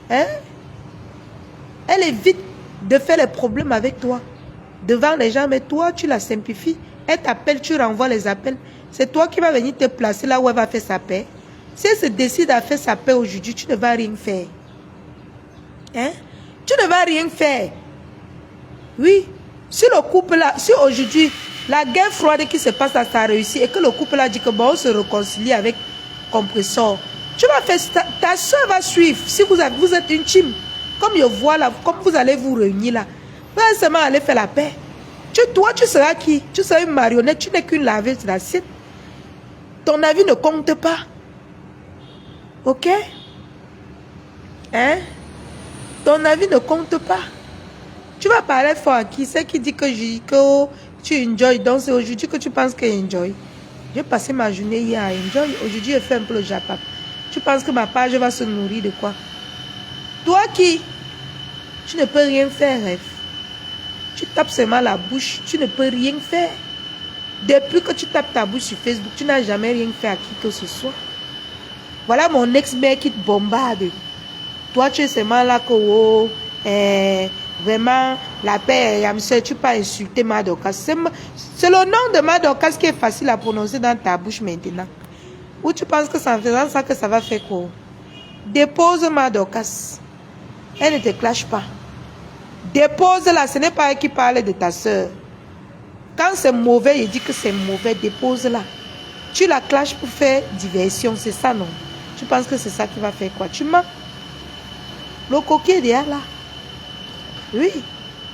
Elle évite de faire les problèmes avec toi. Devant les gens, mais toi, tu la simplifies. Elle t'appelle, tu renvoies les appels. C'est toi qui vas venir te placer là où elle va faire sa paix. Si elle se décide à faire sa paix aujourd'hui, tu ne vas rien faire. Tu ne vas rien faire. Oui. Si le couple là, si aujourd'hui, la guerre froide qui se passe là, ça a réussi et que le couple là dit que bon, on se réconcilie avec Compresseur, tu vas faire, ta soeur va suivre. Si vous êtes une team, comme je vois là, comme vous allez vous réunir là, vous allez seulement aller faire la paix. Toi, tu seras qui? Tu seras une marionnette, tu n'es qu'une laveuse d'assiette. Ton avis ne compte pas. Ok? Ton avis ne compte pas. Tu vas parler fort à qui? C'est qui dit que tu enjoy. Donc c'est aujourd'hui que tu penses que enjoy. J'ai passé ma journée hier à enjoy. Aujourd'hui, je fais un peu le japap. Tu penses que ma page va se nourrir de quoi? Toi qui? Tu ne peux rien faire, rêve. Tu tapes seulement la bouche. Tu ne peux rien faire. Depuis que tu tapes ta bouche sur Facebook, tu n'as jamais rien fait à qui que ce soit. Voilà mon ex-mère qui te bombarde. Toi, tu es seulement là que... Oh, vraiment, la paix, tu peux pas insulter Madokas. C'est le nom de Madokas qui est facile à prononcer dans ta bouche maintenant. Ou tu penses que c'est en faisant ça que ça va faire quoi? Dépose Madokas. Elle ne te clash pas. Dépose-la, ce n'est pas elle qui parle de ta soeur. Quand c'est mauvais, il dit que c'est mauvais, dépose-la. Tu la clashes pour faire diversion, c'est ça non? Tu penses que c'est ça qui va faire quoi? Tu mens. Le coquille est derrière là. Oui.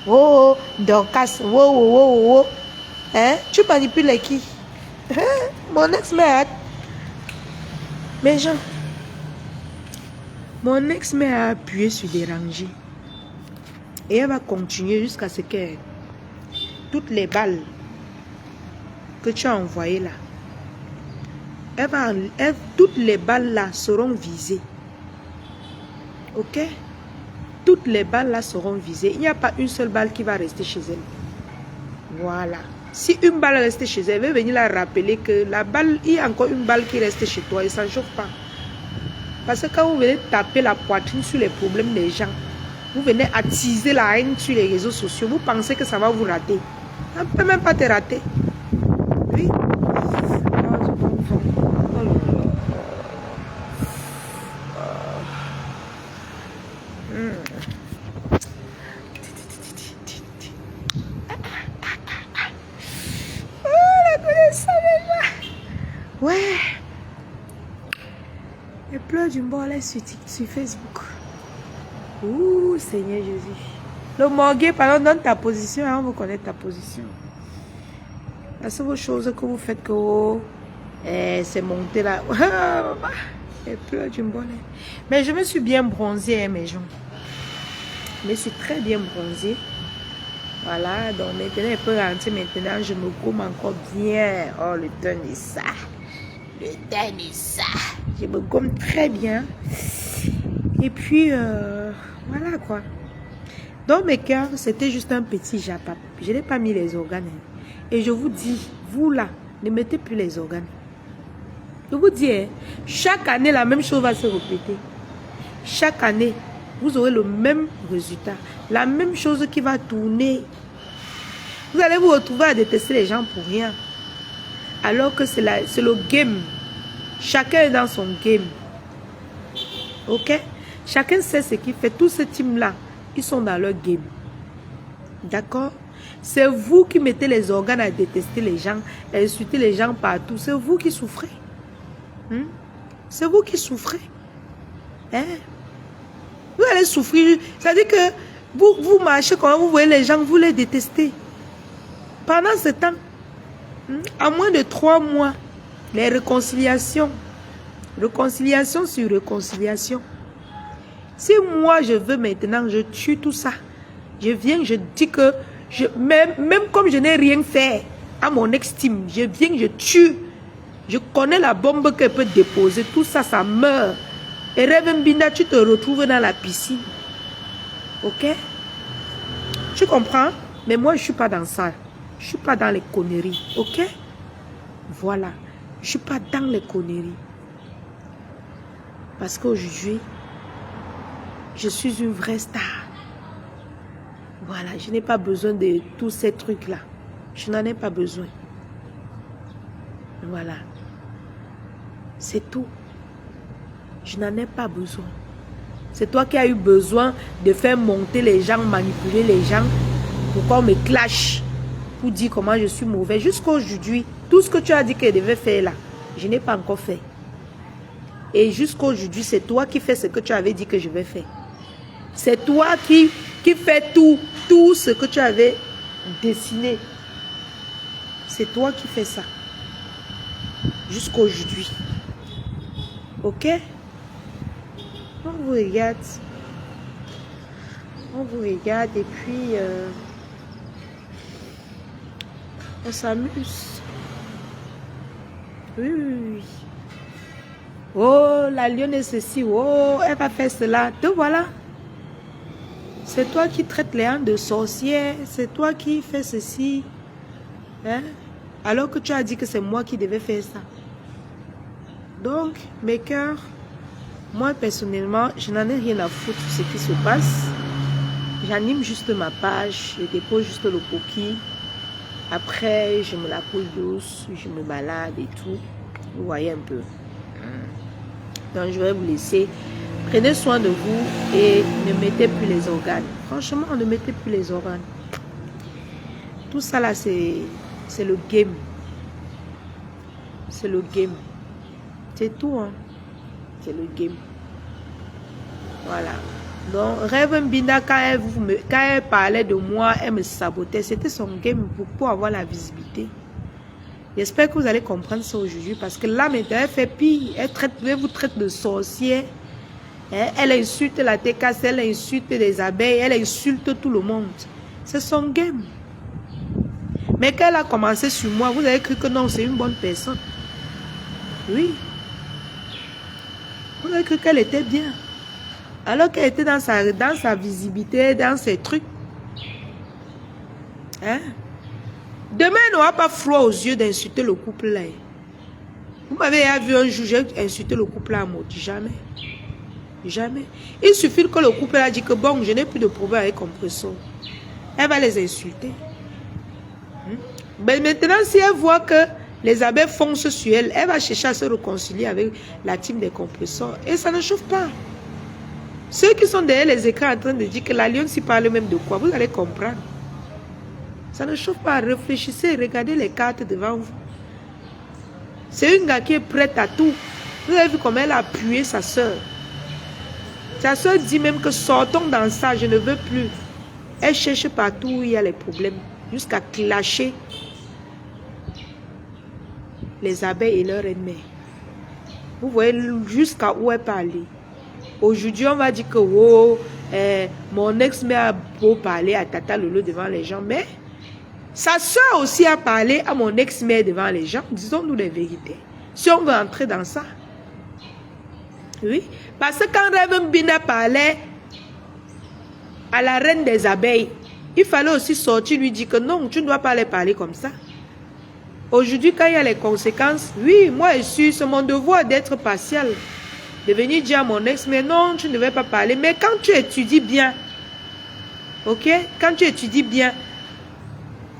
Oh, Dorcas. Oh. Tu manipules qui? Mon ex-mère. Mais Jean, mon ex-mère a appuyé sur déranger. Et elle va continuer jusqu'à ce que toutes les balles que tu as envoyées là, toutes les balles là seront visées. Ok? Toutes les balles là seront visées. Il n'y a pas une seule balle qui va rester chez elle. Voilà. Si une balle reste chez elle, elle va venir la rappeler que la balle, il y a encore une balle qui reste chez toi et ça ne chauffe pas. Parce que quand vous venez taper la poitrine sur les problèmes des gens, vous venez attiser la haine sur les réseaux sociaux, vous pensez que ça va vous rater. Ça ne peut même pas te rater. Oui. Ouais. Les pleurs du mbolet sur Facebook. Ouh, Seigneur Jésus. Le morgue, pardon, donne ta position, hein, on vous connaît ta position. La seule chose que vous faites que c'est monter là. Les pleurs du mbolet. Mais je me suis bien bronzée, hein, mes gens. Je me suis très bien bronzée. Voilà, donc maintenant, elle peut rentrer maintenant. Je me gomme encore bien. Oh, le temps est ça. Le temps est ça. Je me gomme très bien. Et puis, voilà quoi. Dans mes cœurs, c'était juste un petit japap. Je n'ai pas mis les organes. Et je vous dis, vous là, ne mettez plus les organes. Je vous dis, hein, chaque année, la même chose va se répéter. Chaque année, vous aurez le même résultat. La même chose qui va tourner. Vous allez vous retrouver à détester les gens pour rien. Alors que c'est le game. Chacun est dans son game. Ok? Chacun sait ce qu'il fait. Tous ces teams-là, ils sont dans leur game. D'accord? C'est vous qui mettez les organes à détester les gens, à insulter les gens partout. C'est vous qui souffrez. C'est vous qui souffrez. Hein? Vous allez souffrir. C'est-à-dire que vous marchez quand vous voyez les gens, vous les détestez. Pendant ce temps, à moins de 3 mois, les réconciliations. Réconciliation sur réconciliation. Si moi je veux maintenant, je tue tout ça. Je viens, je dis que, même comme je n'ai rien fait à mon estime, je viens, je tue. Je connais la bombe qu'elle peut déposer. Tout ça, ça meurt. Et Rêve Mbinda, tu te retrouves dans la piscine. Ok? Tu comprends? Mais moi, je ne suis pas dans ça. Je ne suis pas dans les conneries. Ok? Voilà. Je ne suis pas dans les conneries. Parce qu'aujourd'hui, je suis une vraie star. Voilà. Je n'ai pas besoin de tous ces trucs-là. Je n'en ai pas besoin. Voilà. C'est tout. Je n'en ai pas besoin. C'est toi qui as eu besoin de faire monter les gens, manipuler les gens pour qu'on me clash, pour dire comment je suis mauvais. Jusqu'à aujourd'hui, tout ce que tu as dit que je devais faire là, je n'ai pas encore fait. Et jusqu'à aujourd'hui, c'est toi qui fais ce que tu avais dit que je vais faire. C'est toi qui fais tout ce que tu avais dessiné. C'est toi qui fais ça. Jusqu'à aujourd'hui. Ok? On vous regarde. On vous regarde et puis on s'amuse. Oui, oui, oui. Oh, la lionne est ceci. Oh, elle va faire cela. Te voilà. C'est toi qui traites les gens de sorcières. C'est toi qui fais ceci. Hein? Alors que tu as dit que c'est moi qui devais faire ça. Donc, mes cœurs, moi personnellement, je n'en ai rien à foutre de ce qui se passe. J'anime juste ma page, je dépose juste le coquille. Après, je me la coule douce, je me balade et tout. Vous voyez un peu. Donc, je vais vous laisser. Prenez soin de vous et ne mettez plus les organes. Franchement, ne mettez plus les organes. Tout ça là, c'est le game. C'est le game. C'est tout, hein. C'est le game. Voilà. Donc, Rêve Mbinda, quand elle parlait de moi, elle me sabotait. C'était son game pour avoir la visibilité. J'espère que vous allez comprendre ça aujourd'hui. Parce que là, maintenant, elle fait pire. Elle vous traite de sorcière. Elle insulte la TKC, elle insulte les abeilles, elle insulte tout le monde. C'est son game. Mais quand elle a commencé sur moi, vous avez cru que non, c'est une bonne personne. Oui. Vous avez cru qu'elle était bien. Alors qu'elle était dans sa visibilité, dans ses trucs. Hein? Demain, elle n'aura pas froid aux yeux d'insulter le couple là. Vous m'avez vu un jour, j'ai insulté le couple là à mot. Jamais. Jamais. Il suffit que le couple a dit que bon, je n'ai plus de problème avec compresseur. Elle va les insulter. Mais maintenant, si elle voit que les abeilles foncent sur elle, elle va chercher à se réconcilier avec la team des compresseurs. Et ça ne chauffe pas. Ceux qui sont derrière les écrans en train de dire que la lionne s'y parle même de quoi, vous allez comprendre. Ça ne chauffe pas. Réfléchissez, regardez les cartes devant vous. C'est une gars qui est prête à tout. Vous avez vu comment elle a appuyé sa soeur. Sa soeur dit même que sortons dans ça, je ne veux plus. Elle cherche partout où il y a les problèmes, jusqu'à clasher les abeilles et leurs ennemis. Vous voyez jusqu'à où elle peut aller. Aujourd'hui, on va dire que oh, mon ex-mère a beau parler à Tata Lolo devant les gens, mais sa soeur aussi a parlé à mon ex-mère devant les gens. Disons-nous les vérités. Si on veut entrer dans ça. Oui, parce que quand Rêve Mbinda parlait à la reine des abeilles, il fallait aussi sortir lui dire que non, tu ne dois pas les parler comme ça. Aujourd'hui, quand il y a les conséquences, oui, moi je suis, c'est mon devoir d'être partial. De venir dire à mon ex, mais non, tu ne vais pas parler. Mais quand tu étudies bien, ok? Quand tu étudies bien,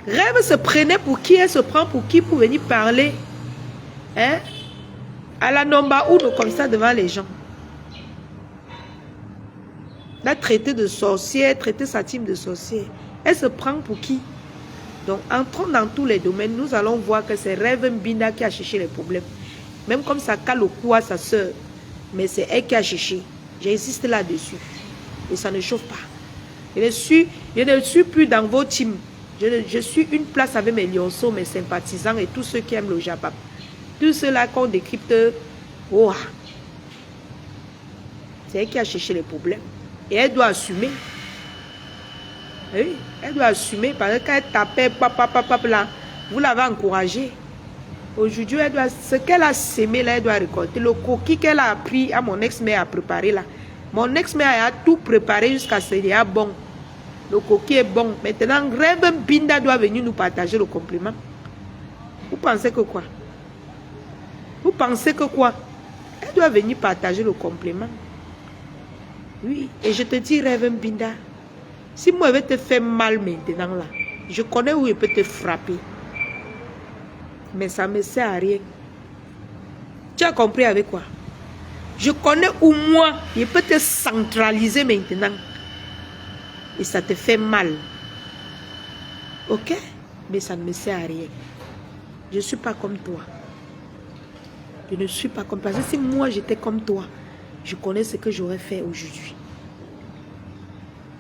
Rêve se prenait pour qui, elle se prend pour qui pour venir parler. Hein? À la nomba ou comme ça devant les gens. La traiter de sorcière, traiter sa team de sorcière. Elle se prend pour qui? Donc, entrons dans tous les domaines, nous allons voir que c'est Rêve Mbinda qui a cherché les problèmes. Même comme ça cale au cou à sa soeur. Mais c'est elle qui a cherché. J'insiste là-dessus. Et ça ne chauffe pas. Je ne suis plus dans vos teams. Je suis une place avec mes lionceaux, mes sympathisants et tous ceux qui aiment le Japap. Tous ceux-là qu'on décrypte. Oh. C'est elle qui a cherché les problèmes. Et elle doit assumer. Oui, elle doit assumer parce que quand elle tapait, là, vous l'avez encouragée. Aujourd'hui, elle doit, ce qu'elle a sémé là, elle doit récolter. Le coquille qu'elle a appris à mon ex-mère à préparer là. Mon ex-mère a tout préparé jusqu'à ce qu'il y a bon. Le coquille est bon. Maintenant, Rêve Mbinda doit venir nous partager le compliment. Vous pensez que quoi? Vous pensez que quoi? Elle doit venir partager le compliment. Oui, et je te dis, Rêve Mbinda, si moi je vais te faire mal maintenant là, je connais où je peux te frapper. Mais ça ne me sert à rien. Tu as compris avec quoi? Je connais où moi, je peux te centraliser maintenant. Et ça te fait mal. Ok? Mais ça ne me sert à rien. Je ne suis pas comme toi. Je ne suis pas comme toi. Parce que si moi j'étais comme toi, je connais ce que j'aurais fait aujourd'hui.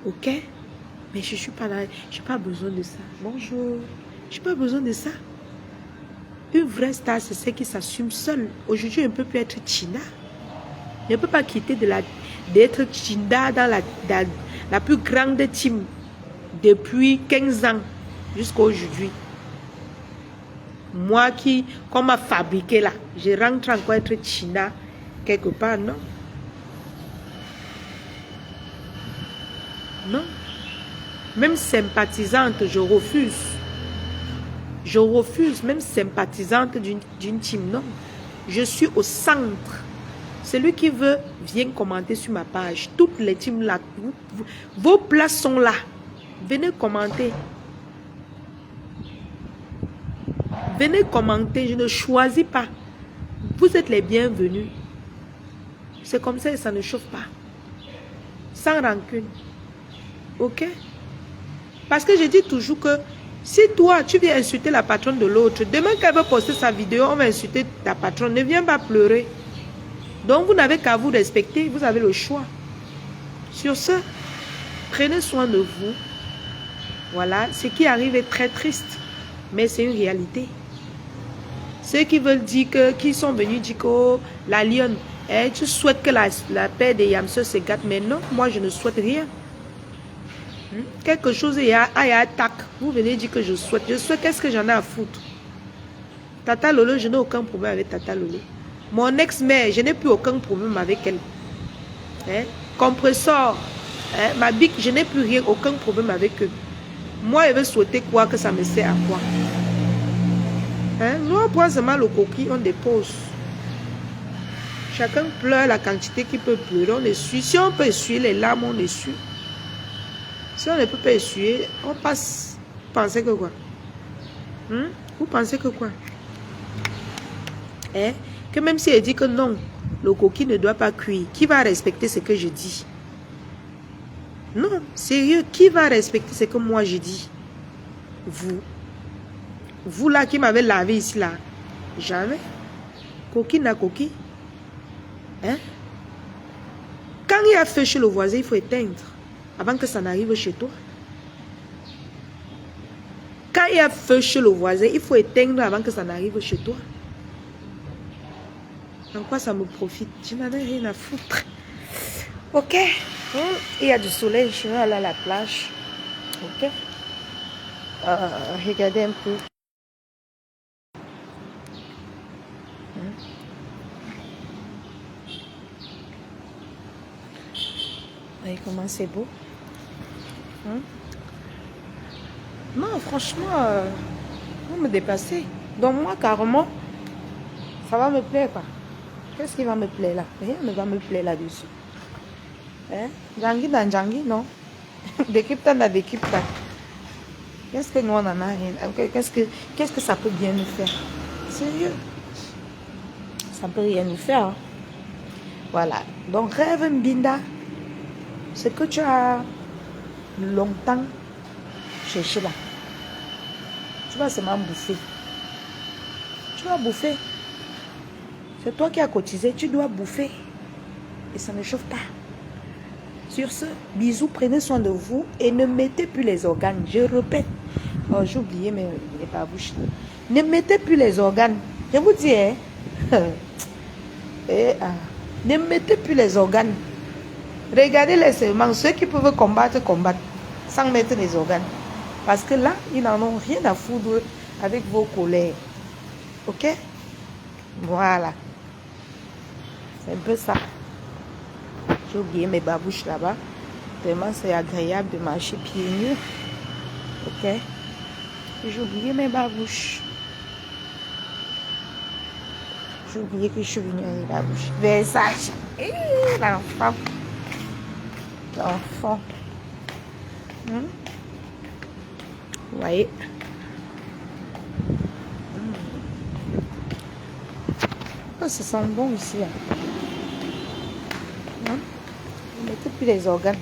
Ok? Mais je ne suis pas là. Je n'ai pas besoin de ça. Bonjour. Je n'ai pas besoin de ça. Une vraie star, c'est celle qui s'assume seule. Aujourd'hui, je ne peux plus être China. Je ne peux pas quitter d'être China dans la plus grande team depuis 15 ans jusqu'à aujourd'hui. Moi qu'on m'a fabriqué là, je rentre encore être China quelque part, non? Non. Même sympathisante, je refuse. Je refuse, même sympathisante d'une team, non. Je suis au centre. Celui qui veut, vient commenter sur ma page. Toutes les teams là, vos places sont là. Venez commenter. Venez commenter, je ne choisis pas. Vous êtes les bienvenus. C'est comme ça et ça ne chauffe pas. Sans rancune. Ok? Parce que je dis toujours que si toi, tu viens insulter la patronne de l'autre, demain qu'elle veut poster sa vidéo, on va insulter ta patronne. Ne viens pas pleurer. Donc, vous n'avez qu'à vous respecter. Vous avez le choix. Sur ce, prenez soin de vous. Voilà. Ce qui arrive est très triste. Mais c'est une réalité. Ceux qui veulent dire que, qui sont venus dire que oh, la lionne, tu souhaites que la paix des Yamseux se gâte. Mais non, moi, je ne souhaite rien. Quelque chose, il y a attaque. Vous venez dire que je souhaite. Je souhaite, qu'est-ce que j'en ai à foutre? Tata Lolo, je n'ai aucun problème avec Tata Lolo. Mon ex-mère, je n'ai plus aucun problème avec elle. Compresseur, ma bic, je n'ai plus rien, aucun problème avec eux. Moi, je veux souhaiter quoi, que ça me sert à quoi? Nous, on prend seulement le coquille, on dépose. Chacun pleure la quantité qu'il peut pleurer, on essuie. Si on peut essuyer les larmes, on essuie. Si on ne peut pas essuyer, on passe. Vous pensez que quoi? Vous pensez que quoi? Que même si elle dit que non, le coquille ne doit pas cuire, qui va respecter ce que je dis? Non, sérieux, qui va respecter ce que moi je dis? Vous. Vous là qui m'avez lavé ici là. Jamais. Coquille n'a coquille. Quand il y a feu chez le voisin, il faut éteindre avant que ça n'arrive chez toi. Quand il y a feu chez le voisin, il faut éteindre avant que ça n'arrive chez toi. En quoi ça me profite? Je n'en ai rien à foutre. Ok. Il y a du soleil, je vais aller à la plage. Ok. Regardez un peu. Voyez comment c'est beau. Non, franchement, vous me dépassez. Donc moi, carrément, ça va me plaire, quoi. Qu'est-ce qui va me plaire là? Rien ne va me plaire là-dessus. Hein? Djangi dans Djangi, non? D'équipe dans d'équipe. Qu'est-ce que nous on en a rien? Qu'est-ce que ça peut bien nous faire? Sérieux? Ça peut rien nous faire. Hein? Voilà. Donc rêve Mbinda. Ce que tu as longtemps cherché là. Tu vas seulement bouffer. Tu vas bouffer. C'est toi qui as cotisé. Tu dois bouffer. Et ça ne chauffe pas. Sur ce, bisous, prenez soin de vous et ne mettez plus les organes. Je répète. Oh, j'ai oublié mes babouches. Ne mettez plus les organes. Je vous dis, hein. Ne mettez plus les organes. Regardez-les seulement. Ceux qui peuvent combattre, combattent. Sans mettre les organes. Parce que là, ils n'en ont rien à foutre avec vos colères. Ok? Voilà. C'est un peu ça. J'ai oublié mes babouches là-bas. Vraiment, c'est agréable de marcher pieds nus. Ok? J'ai oublié mes babouches. J'ai oublié que je suis venue avec les babouches. Versace. L'enfant. L'enfant. Vous voyez? Oh, ça sent bon ici. Là. Ne mettez plus les organes.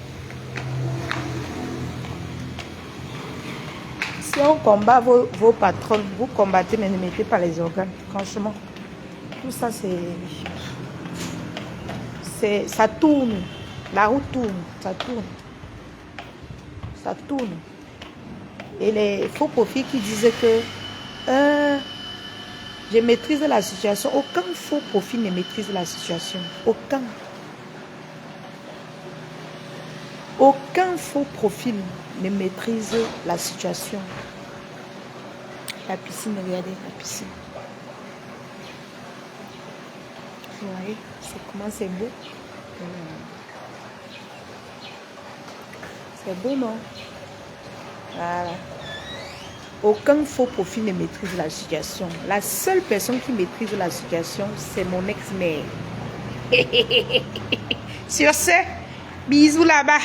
Si on combat vos patrons, vous combattez, mais ne mettez pas les organes. Franchement, tout ça, ça tourne. La roue tourne, ça tourne. Ça tourne. Et les faux profils qui disent que je maîtrise la situation. Aucun faux profil ne maîtrise la situation. Aucun. Aucun faux profil ne maîtrise la situation. La piscine, regardez, la piscine. Vous voyez, comment c'est beau. C'est beau, non? Voilà. Aucun faux profil ne maîtrise la situation. La seule personne qui maîtrise la situation, c'est mon ex-mère. Sur ce, bisous là-bas.